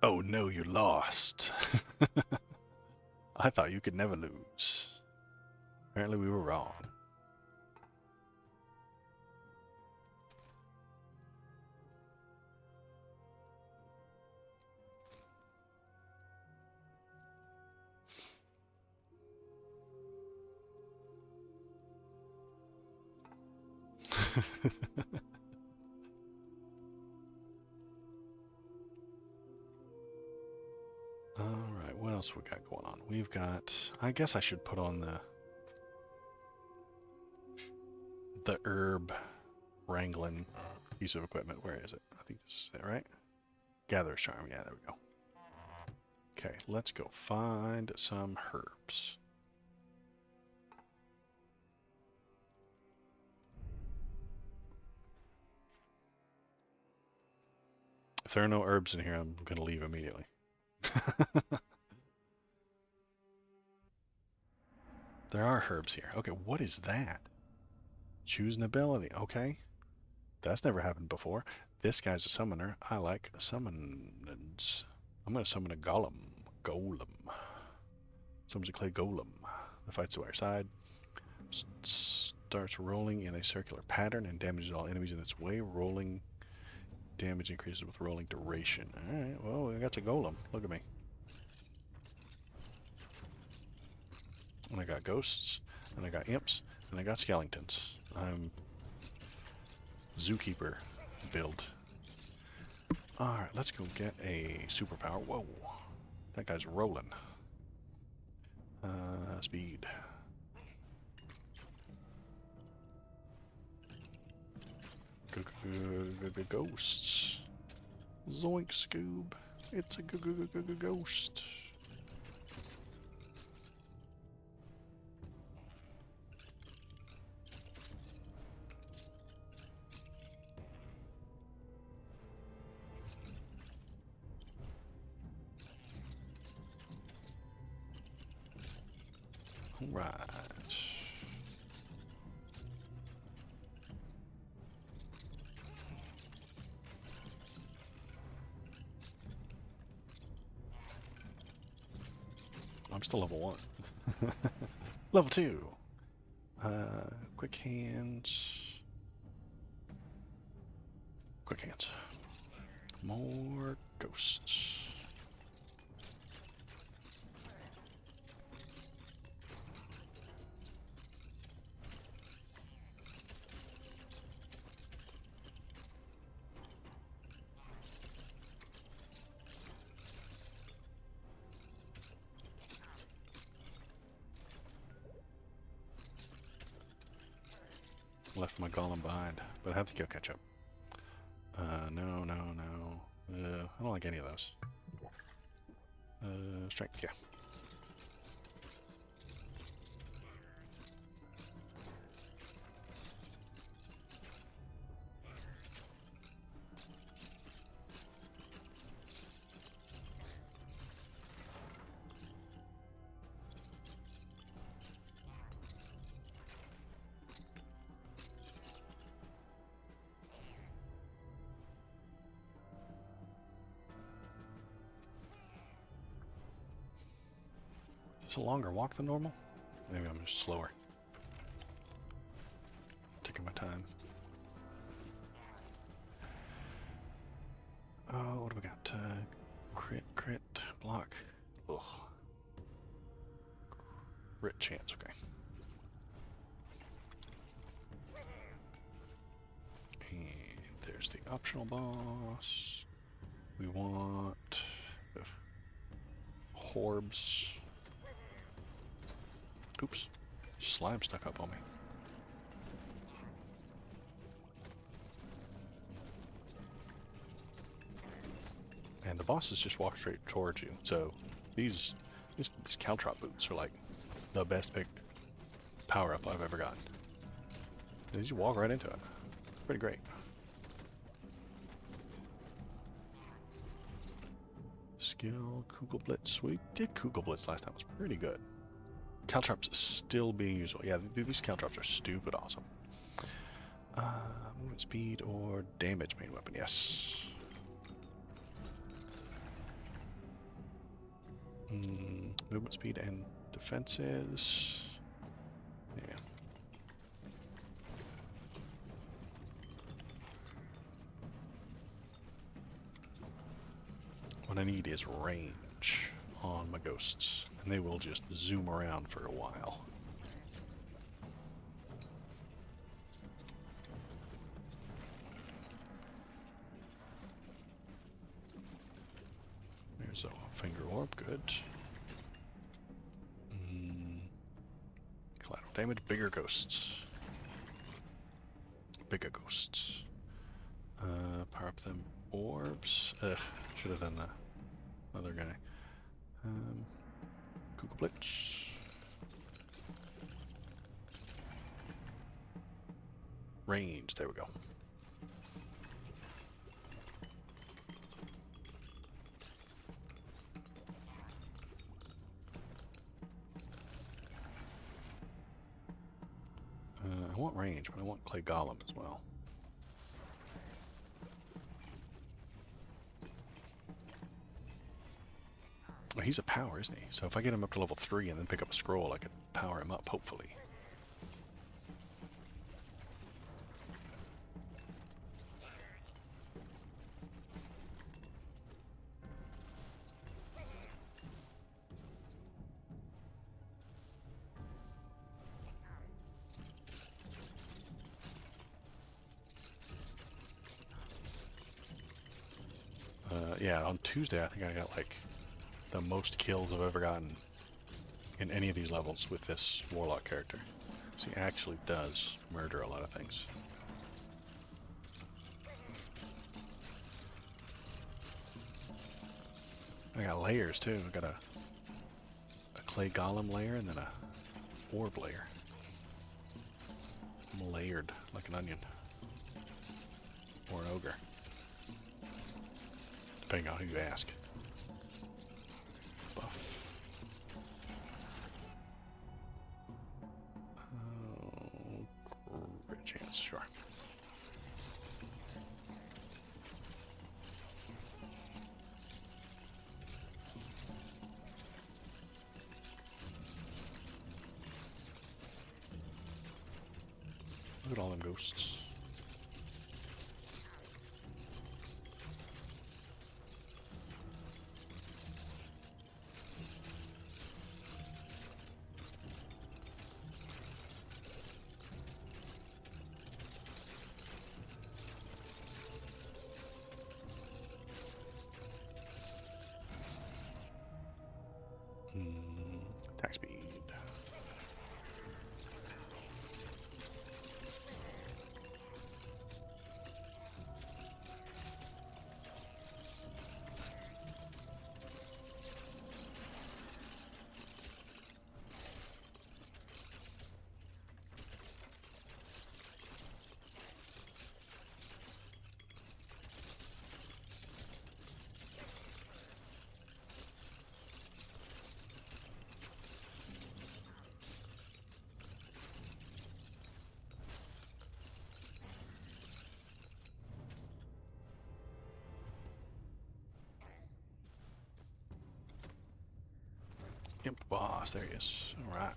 Oh no, you lost. I thought you could never lose. Apparently we were wrong. Alright, what else we got going on? We've got... I guess I should put on the herb wrangling piece of equipment. Where is it? I think this is it, right? Gatherer's Charm. Yeah, there we go. Okay, let's go find some herbs. If there are no herbs in here, I'm going to leave immediately. There are herbs here. Okay, what is that? Choose an ability. Okay. That's never happened before. This guy's a summoner. I like summons. I'm going to summon a golem. Summons a clay golem. The fights to our side. Starts rolling in a circular pattern and damages all enemies in its way. Rolling damage increases with rolling duration. Alright, well, we got a golem. Look at me. And I got ghosts, and I got imps, and I got skeletons. I'm zookeeper build. Alright, let's go get a superpower. Whoa. That guy's rolling. Speed. Ghosts. Zoink, Scoob. It's a ghost. Right. I'm still level 1. Level 2. Quick hands. Quick hands. More ghosts. Left my golem behind, but I have to go catch up. No. I don't like any of those. Strength, yeah. Is this a longer walk than normal? Maybe I'm just slower. Taking my time. Ugh. Crit chance, okay. And there's the optional boss. We want Horbs. Oops. Slime stuck up on me. And the bosses just walk straight towards you. So these caltrop boots are like the best picked power up I've ever gotten. They just walk right into it. Pretty great. Skill, Kugelblitz. We did Kugelblitz last time. It was pretty good. Caltrops still being useful. Yeah, these caltrops are stupid awesome. Movement speed or damage main weapon. Yes. Movement speed and defenses. Yeah. What I need is range on my ghosts, and they will just zoom around for a while. There's a finger orb, good. Collateral damage, bigger ghosts. Bigger ghosts. Power up them orbs. Should have done the other guy. Kugelblitz. Range, there we go. I want range, but I want Clay Golem as well. Well, he's a power, isn't he? So if I get him up to level 3 and then pick up a scroll, I could power him up, hopefully. Yeah, on Tuesday I think I got like the most kills I've ever gotten in any of these levels with this Warlock character. So he actually does murder a lot of things. I got layers too. I got a Clay Golem layer and then a Orb layer. I'm layered like an onion. Or an ogre. Depending on who you ask. Buff. Oh, crit chance, sure. Look at all them ghosts. Attack speed. Imp boss, there he is. Alright.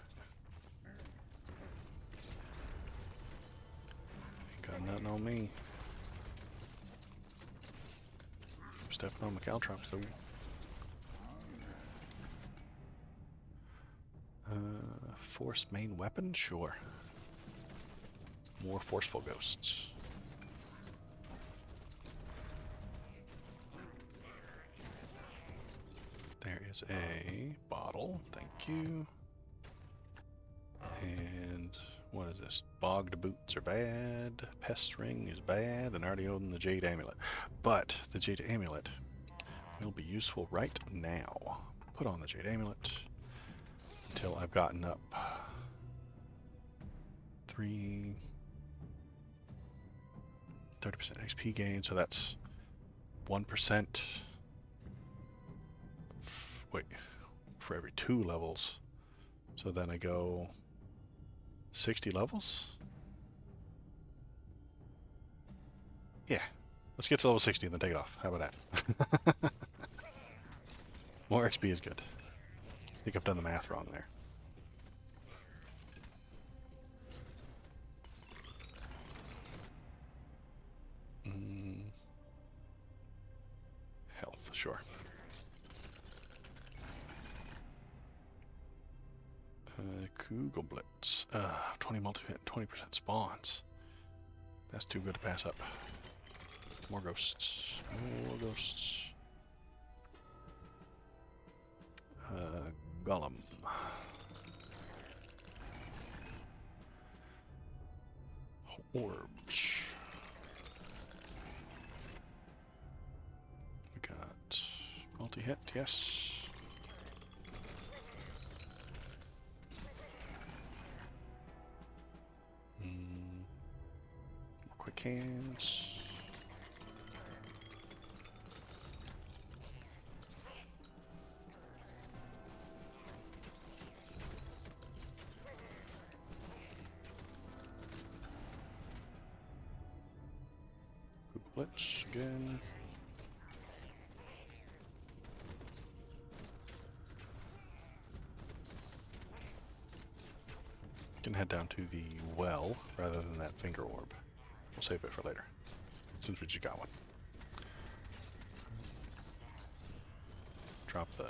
Ain't got nothing on me. Stepping on my caltrops though. Force main weapon? Sure. More forceful ghosts. There is a bottle, thank you. And what is this? Bogged boots are bad, pest ring is bad, and I already own the jade amulet. But the jade amulet will be useful right now. Put on the jade amulet until I've gotten up 30% XP gain, so that's 1%. Wait, for every 2 levels. So then I go 60 levels? Yeah. Let's get to level 60 and then take it off. How about that? More XP is good. I think I've done the math wrong there. Health, sure. Kugelblitz. 20 multi-hit, 20% spawns. That's too good to pass up. More ghosts. More ghosts. Golem. Orbs. We got multi-hit, yes. More quick hands. Blitz again. Can head down to the well rather than that finger orb. We'll save it for later, since we just got one. Drop the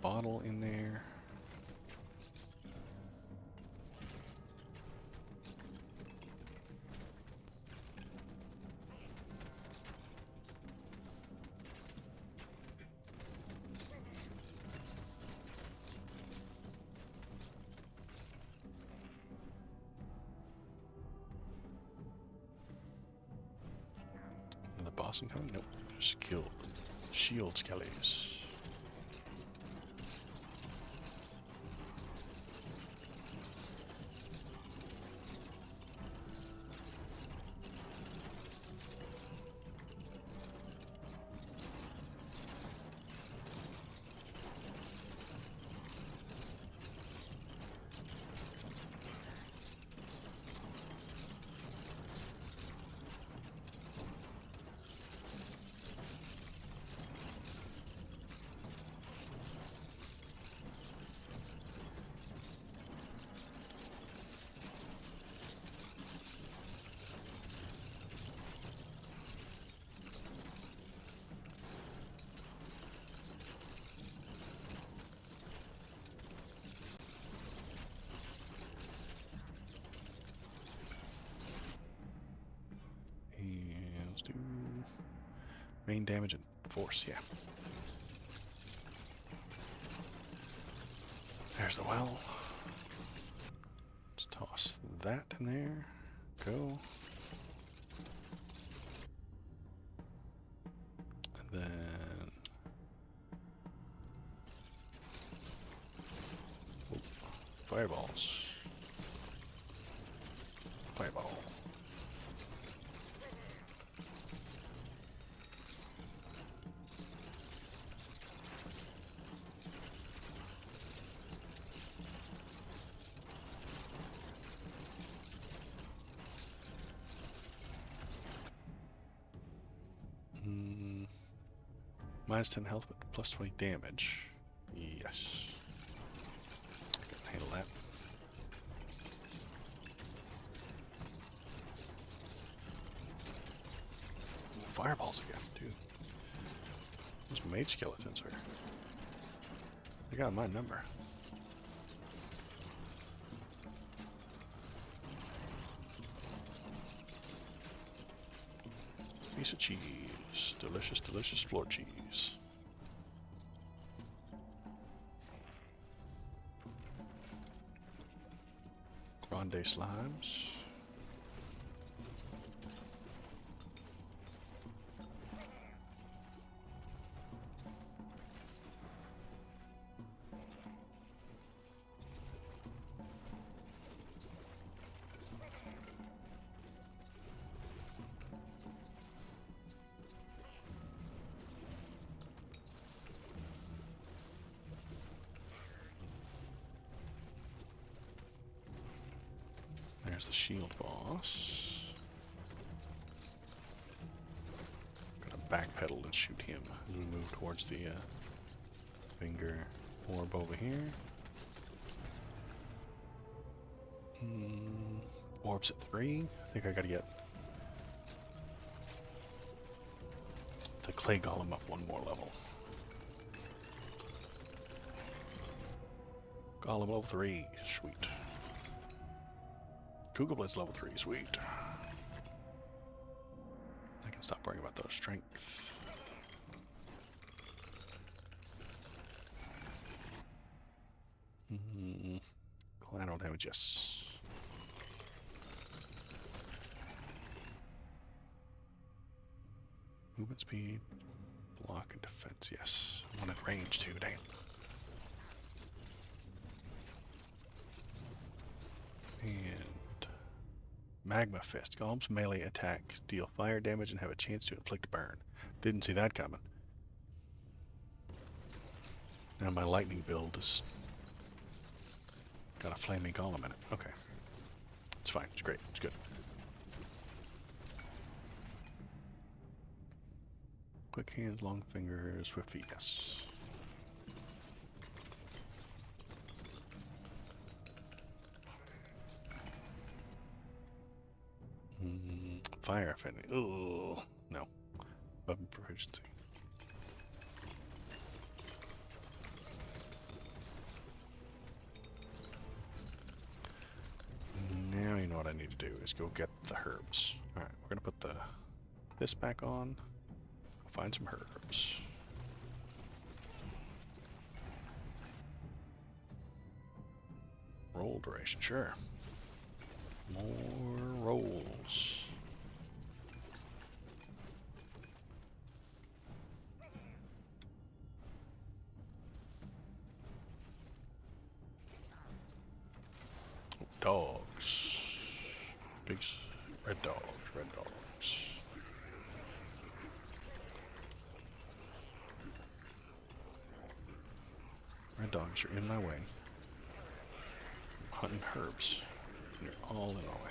bottle in there. Boss incoming? Nope. Skill. Shield skellies. Do rain damage and force, yeah. There's the well. Let's toss that in there. Go. And then fireballs. Fireball. Minus 10 health, but plus 20 damage. Yes. I can handle that. Fireballs again, dude. Those mage skeletons are I got my number. Piece of cheese. Delicious, delicious floor cheese. Grande slimes. There's the shield boss. Gonna backpedal and shoot him as we move towards the finger orb over here. Orbs at 3. I think I gotta get the clay golem up one more level. Golem level 3, sweet. Cougar Blitz level 3, sweet. I can stop worrying about those strength. Collateral damage, yes. Movement speed, block and defense, yes. I wanted range too, dang. And Magma Fist. Golem's melee attacks deal fire damage and have a chance to inflict burn. Didn't see that coming. Now my lightning build has got a flaming golem in it. Okay. It's fine. It's great. It's good. Quick hands, long fingers, swift feet, yes. Fire affinity. Oh no. Weapon proficiency. Now you know what I need to do is go get the herbs. Alright, we're gonna put this back on. Find some herbs. Roll duration, sure. More rolls. Dogs. Big red dogs, red dogs. Red dogs, you're in my way. I'm hunting herbs. You're all in my way.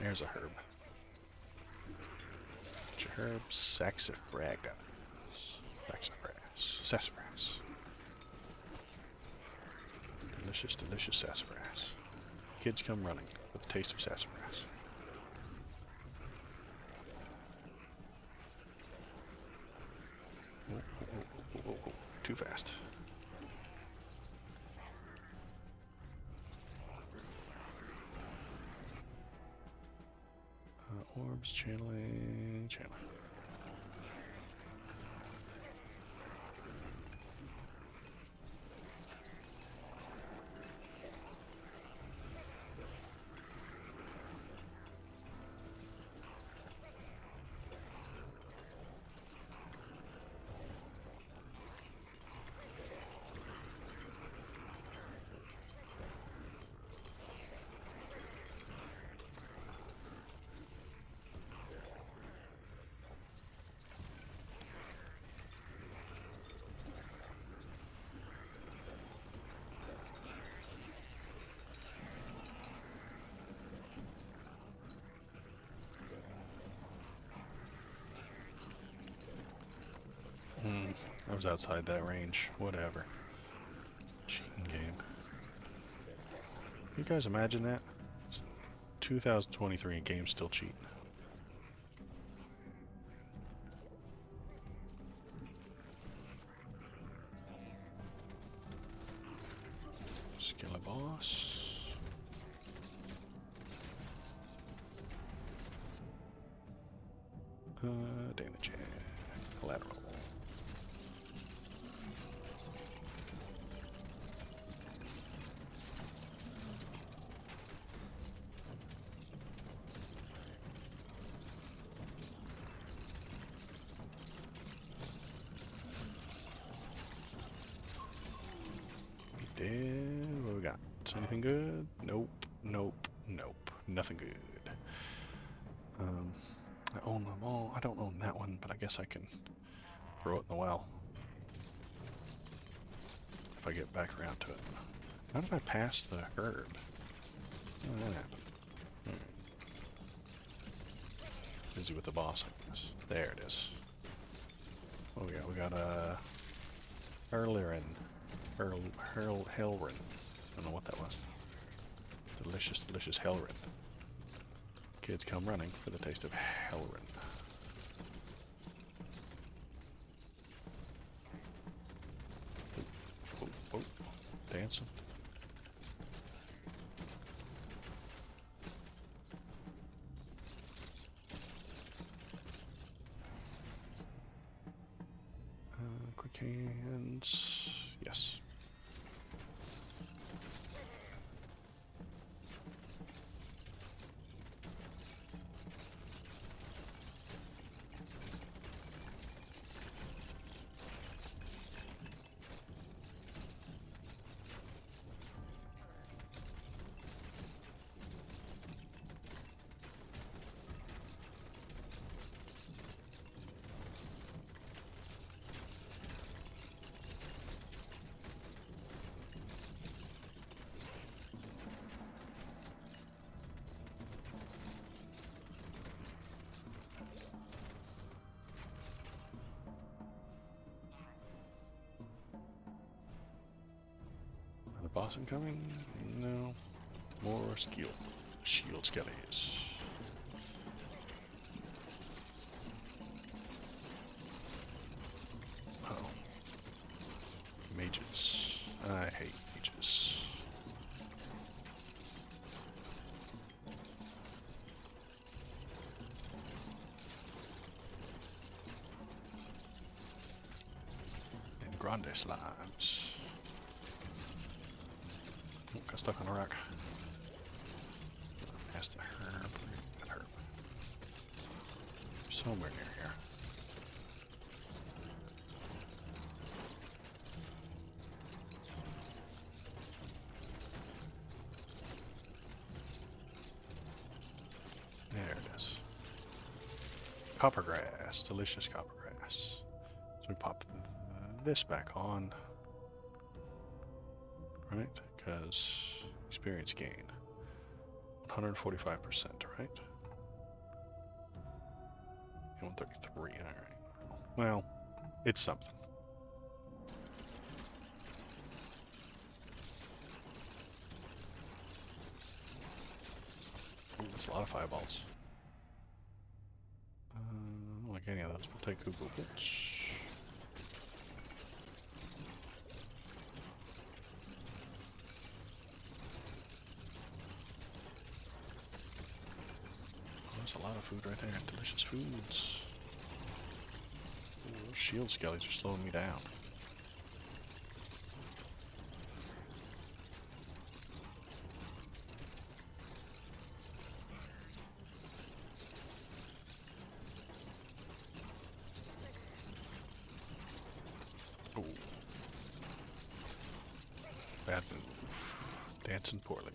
There's a herb. What's your herb? Saxifraga. Sassafras. Delicious, delicious sassafras. Kids come running with the taste of sassafras. Whoa. Too fast. Orbs, channeling. I was outside that range. Whatever. Cheating game. You guys imagine that? It's 2023 and games still cheat. Dana check. Collateral. What we got? Anything good? Nope. Nope. Nope. Nothing good. I own them all. I don't own that one, but I guess I can throw it in the well. If I get back around to it. How did I pass the herd? How did that happen? Busy with the boss, I guess. There it is. What we got? We got Hellrin. Hellrin. I don't know what that was. Delicious, delicious Hellrin. Kids come running for the taste of Hellrin. Oh, oh, oh. Dancing. Quick hands. Yes. Boss incoming? No. More skill. Shield skellies. Oh. Mages. I hate mages. And grande slimes. Got stuck on a rock. Past the herb. That herb. Somewhere near here. There it is. Coppergrass. Delicious coppergrass. So we pop this back on. Right? Because experience gain 145%, right? 133, alright. Well, it's something. Ooh, that's a lot of fireballs. I don't like any of those. We'll take Google Bits. There's a lot of food right there. Delicious foods. Ooh, those shield skellies are slowing me down. Oh. Bad move. Dancing poorly.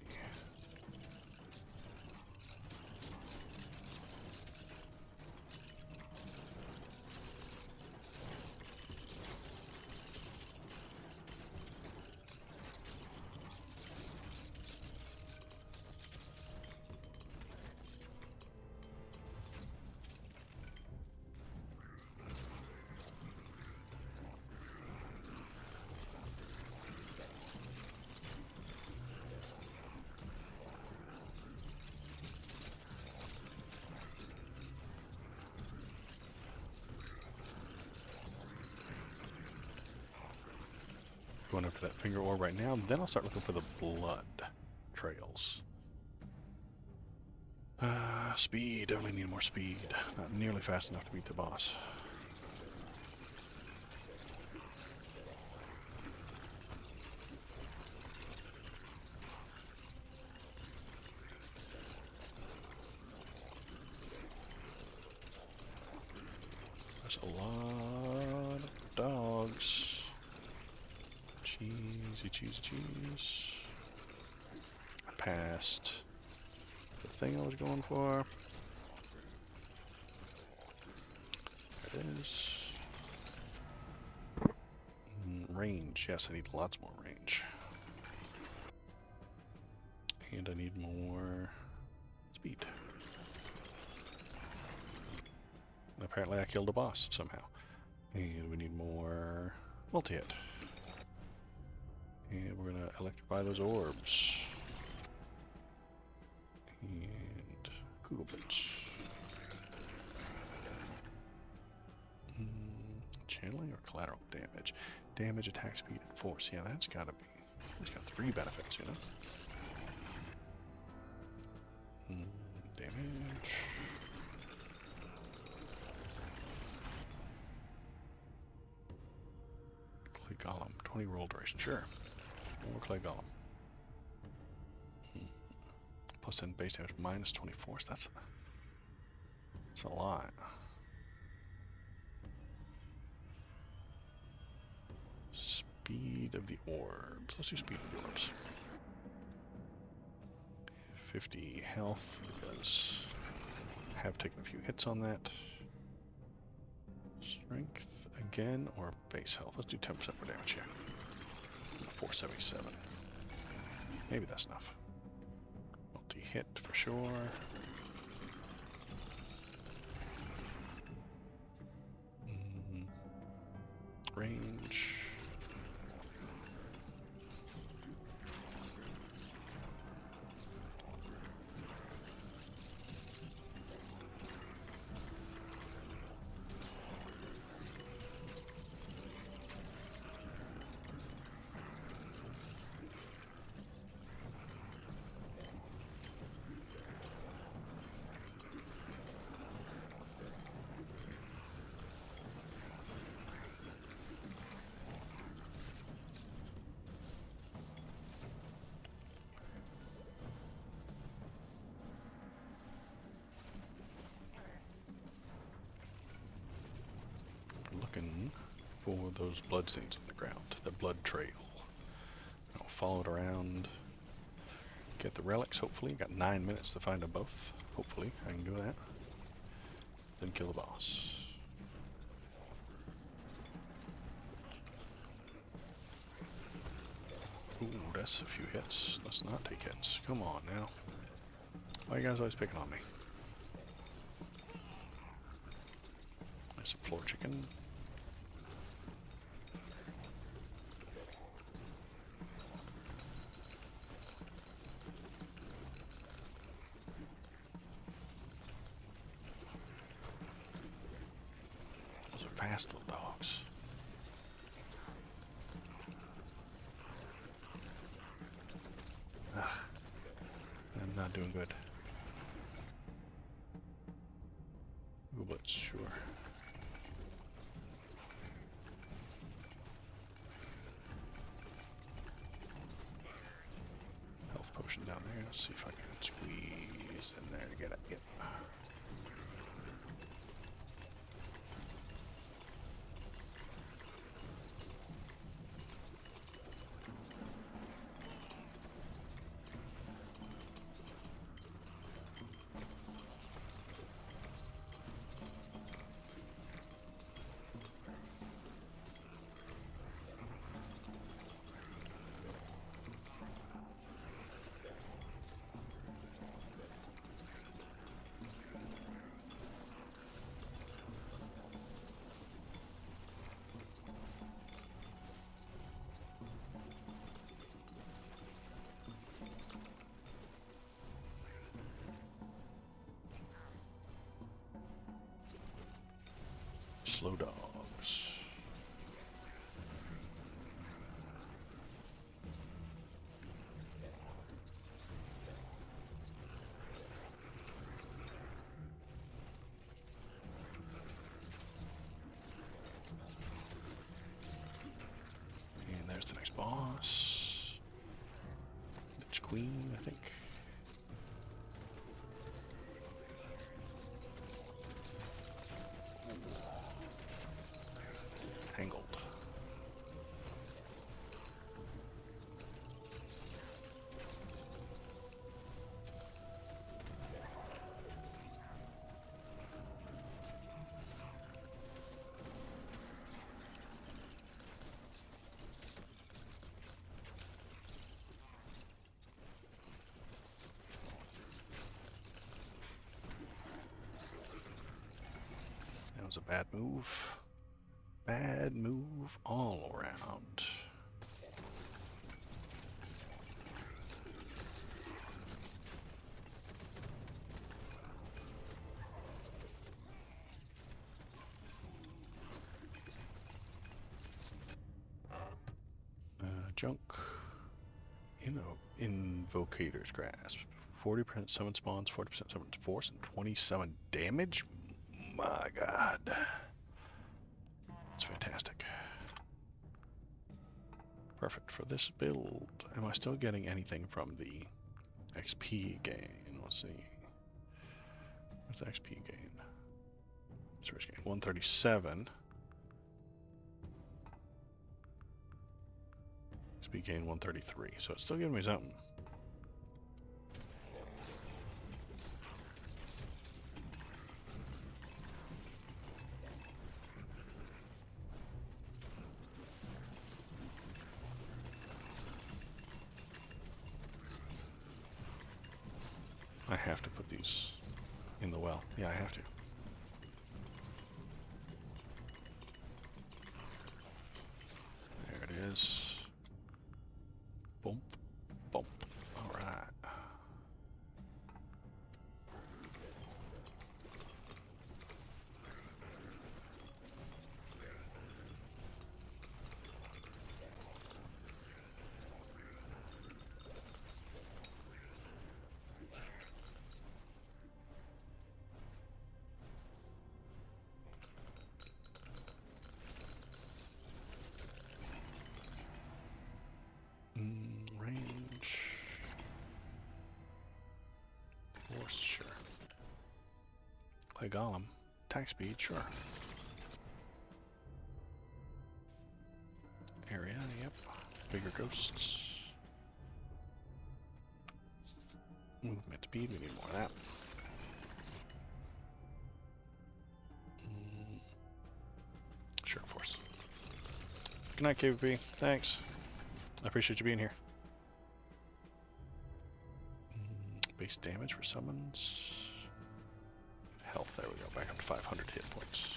Going after that finger orb right now, then I'll start looking for the blood trails. Speed, definitely need more speed. Not nearly fast enough to beat the boss. There's a lot of dogs. Cheese. I passed the thing I was going for. There it is. Range. Yes, I need lots more range. And I need more speed. And apparently I killed a boss somehow. And we need more multi-hit. And we're gonna electrify those orbs. And Google bits. Channeling or collateral damage? Damage, attack speed, and force. Yeah, that's gotta be. It's got 3 benefits, you know? Damage. Clay Golem. 20 roll duration. Sure. More Clay Golem. Plus 10 base damage, minus 20 force. That's a lot. Speed of the orbs. Let's do speed of the orbs. 50 health because I have taken a few hits on that. Strength again or base health. Let's do 10% more damage here. 477. Maybe that's enough. Multi-hit for sure. Range. Looking for those blood stains on the ground, the blood trail. I'll follow it around, get the relics, hopefully. Got 9 minutes to find them both. Hopefully I can do that. Then kill the boss. Ooh, that's a few hits. Let's not take hits. Come on now. Why are you guys always picking on me? There's a floor chicken. Those are fast little dogs. I'm not doing good. Google it, sure. Health potion down there. Let's see if I can squeeze in there to get it. Yep. Slow dogs. queen, I think. Angled. That was a bad move. Bad move all around. Junk. Invocator's Grasp. 40% summon spawns, 40% summon force, and 27 damage? My god. That's fantastic. Perfect for this build. Am I still getting anything from the XP gain? Let's see. What's the XP gain? Service gain 137. XP gain 133. So it's still giving me something. I have to put these in the well. Yeah, I have to. There it is. Bump, bump. All right. Range. Force, sure. Clay Golem. Attack speed, sure. Area, yep. Bigger ghosts. Movement speed, we need more of that. Sure, force. Good night, KVP. Thanks. I appreciate you being here. Base damage for summons. Health, there we go. Back up to 500 hit points.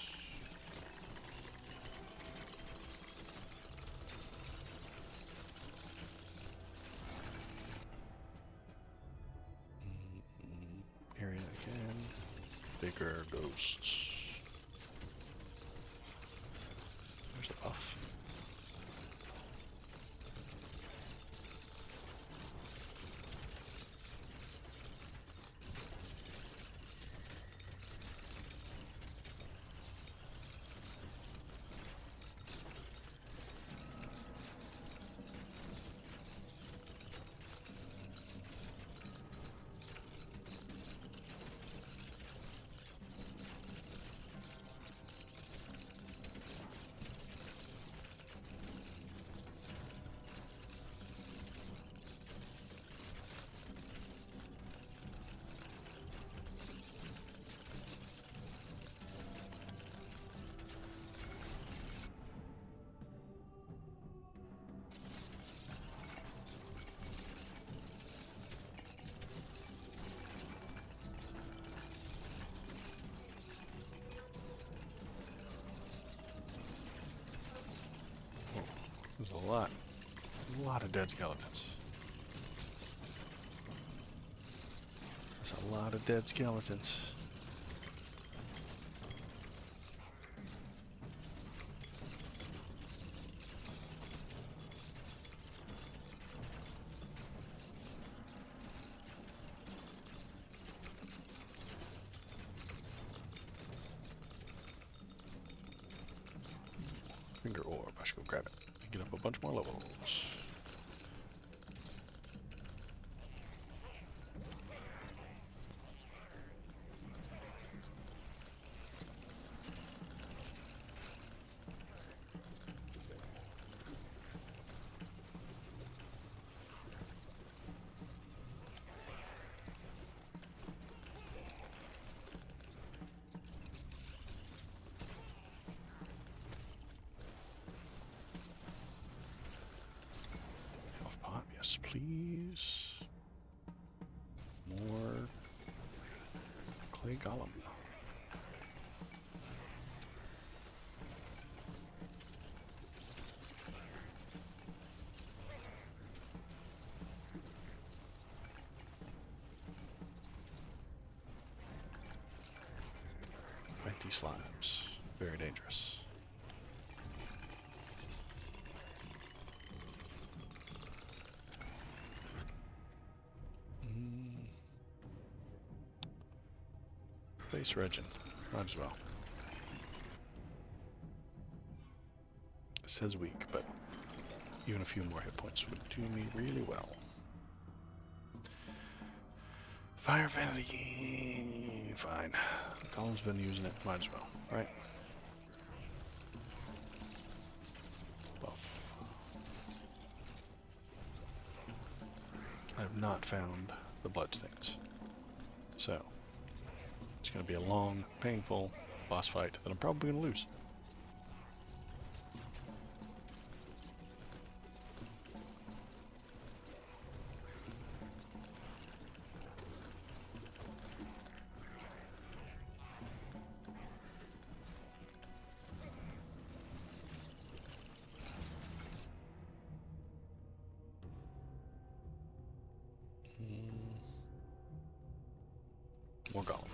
Area again. Bigger ghosts. There's the buff. There's a lot of dead skeletons. There's a lot of dead skeletons. Finger orb, I should go grab it. Get up a bunch more levels. please. More clay golem. Empty slimes. Very dangerous. Base Regin. Might as well. It says weak, but even a few more hit points would do me really well. Fire Vanity. Fine. Colin's been using it. Might as well. Right? Buff. I have not found the bloodstains. So, it's going to be a long, painful boss fight that I'm probably going to lose. More golem.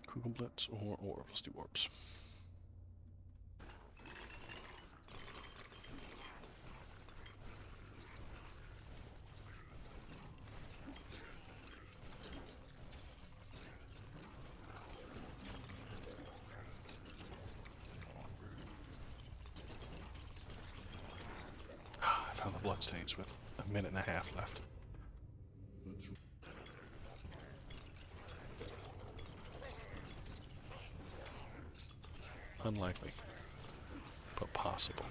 Kugelblitz or Orb. Let's do Orbs. I found the bloodstains with a minute and a half left. Unlikely, but possible.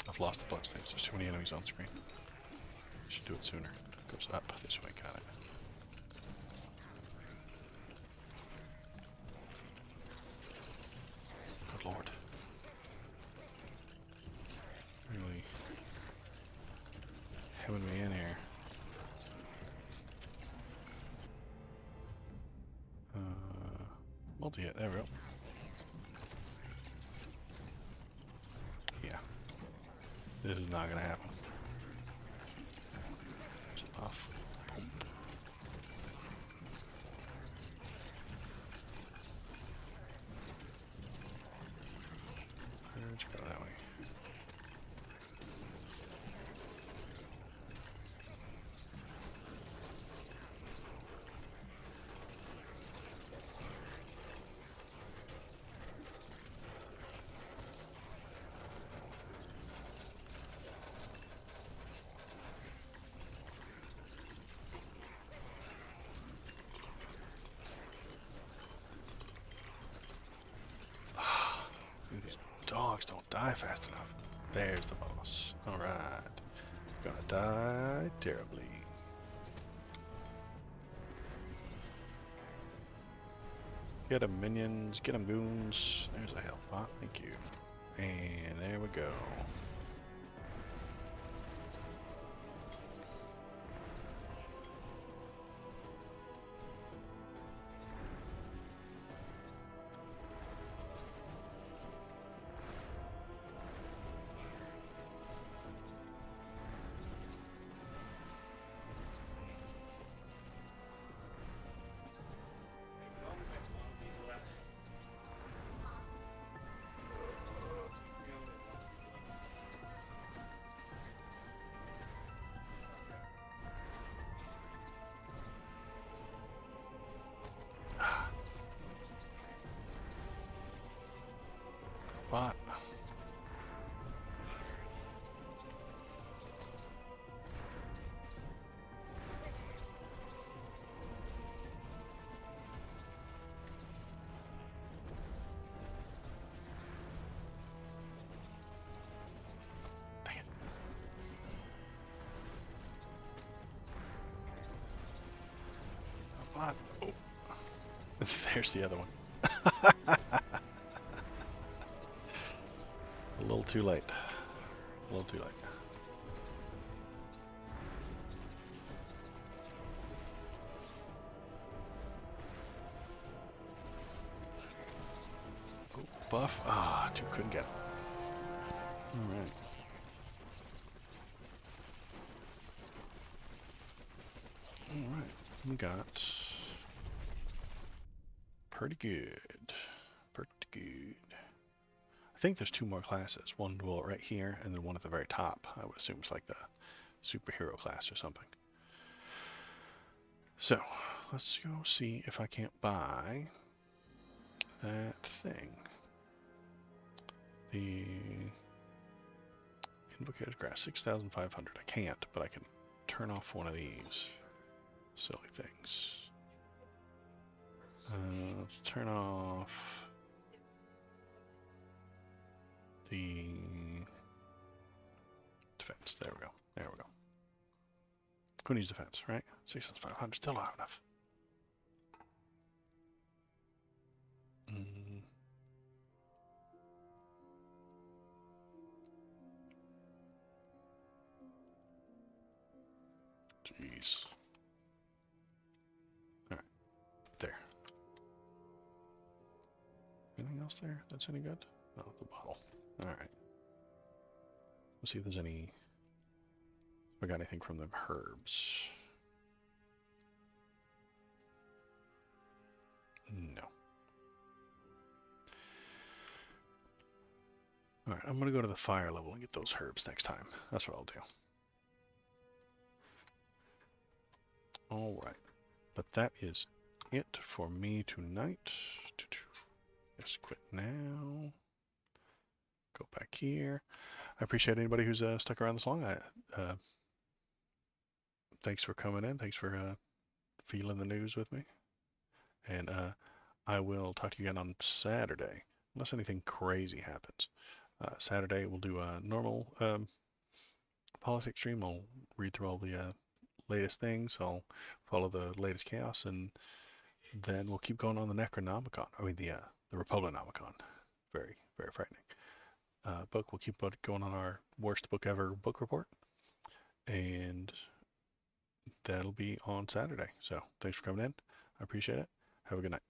I've lost the bloodstains. There's too many enemies on screen. Should do it sooner. Goes up this way. Got it. Good lord. Really hemming me in here. Multi-hit, there we go. Yeah. This is not gonna happen. Just off. Boom. Let's go that way. These dogs don't die fast enough. There's the boss. Alright. Gonna die terribly. Get them minions, get them goons. There's a health pot, thank you. And there we go. spot. Dang it. Spot. Oh. There's the other one. A little too late. A little too late. Oh, buff. Ah, couldn't get it. Alright. Alright. We got pretty good. Pretty good. I think there's 2 more classes. One right here, and then one at the very top. I would assume it's like the superhero class or something. So, let's go see if I can't buy that thing. The Invocator's Grass, 6,500. I can't, but I can turn off one of these silly things. Let's turn off the defense. There we go. There we go. Who needs defense, right? 6,500. Still not enough. Jeez. Alright. There. Anything else there that's any good? No, the bottle. Alright. Let's see if there's any... If I got anything from the herbs. No. Alright, I'm gonna go to the fire level and get those herbs next time. That's what I'll do. Alright. But that is it for me tonight. Just quit now. Go back here. I appreciate anybody who's stuck around this long. Thanks for coming in. Thanks for feeling the news with me. And I will talk to you again on Saturday, unless anything crazy happens. Saturday we'll do a normal politics stream. I'll read through all the latest things. I'll follow the latest chaos, and then we'll keep going on the Necronomicon. I mean the Republicanomicon. Very, very frightening. Book. We'll keep going on our worst book ever book report, and that'll be on Saturday. So thanks for coming in. I appreciate it. Have a good night.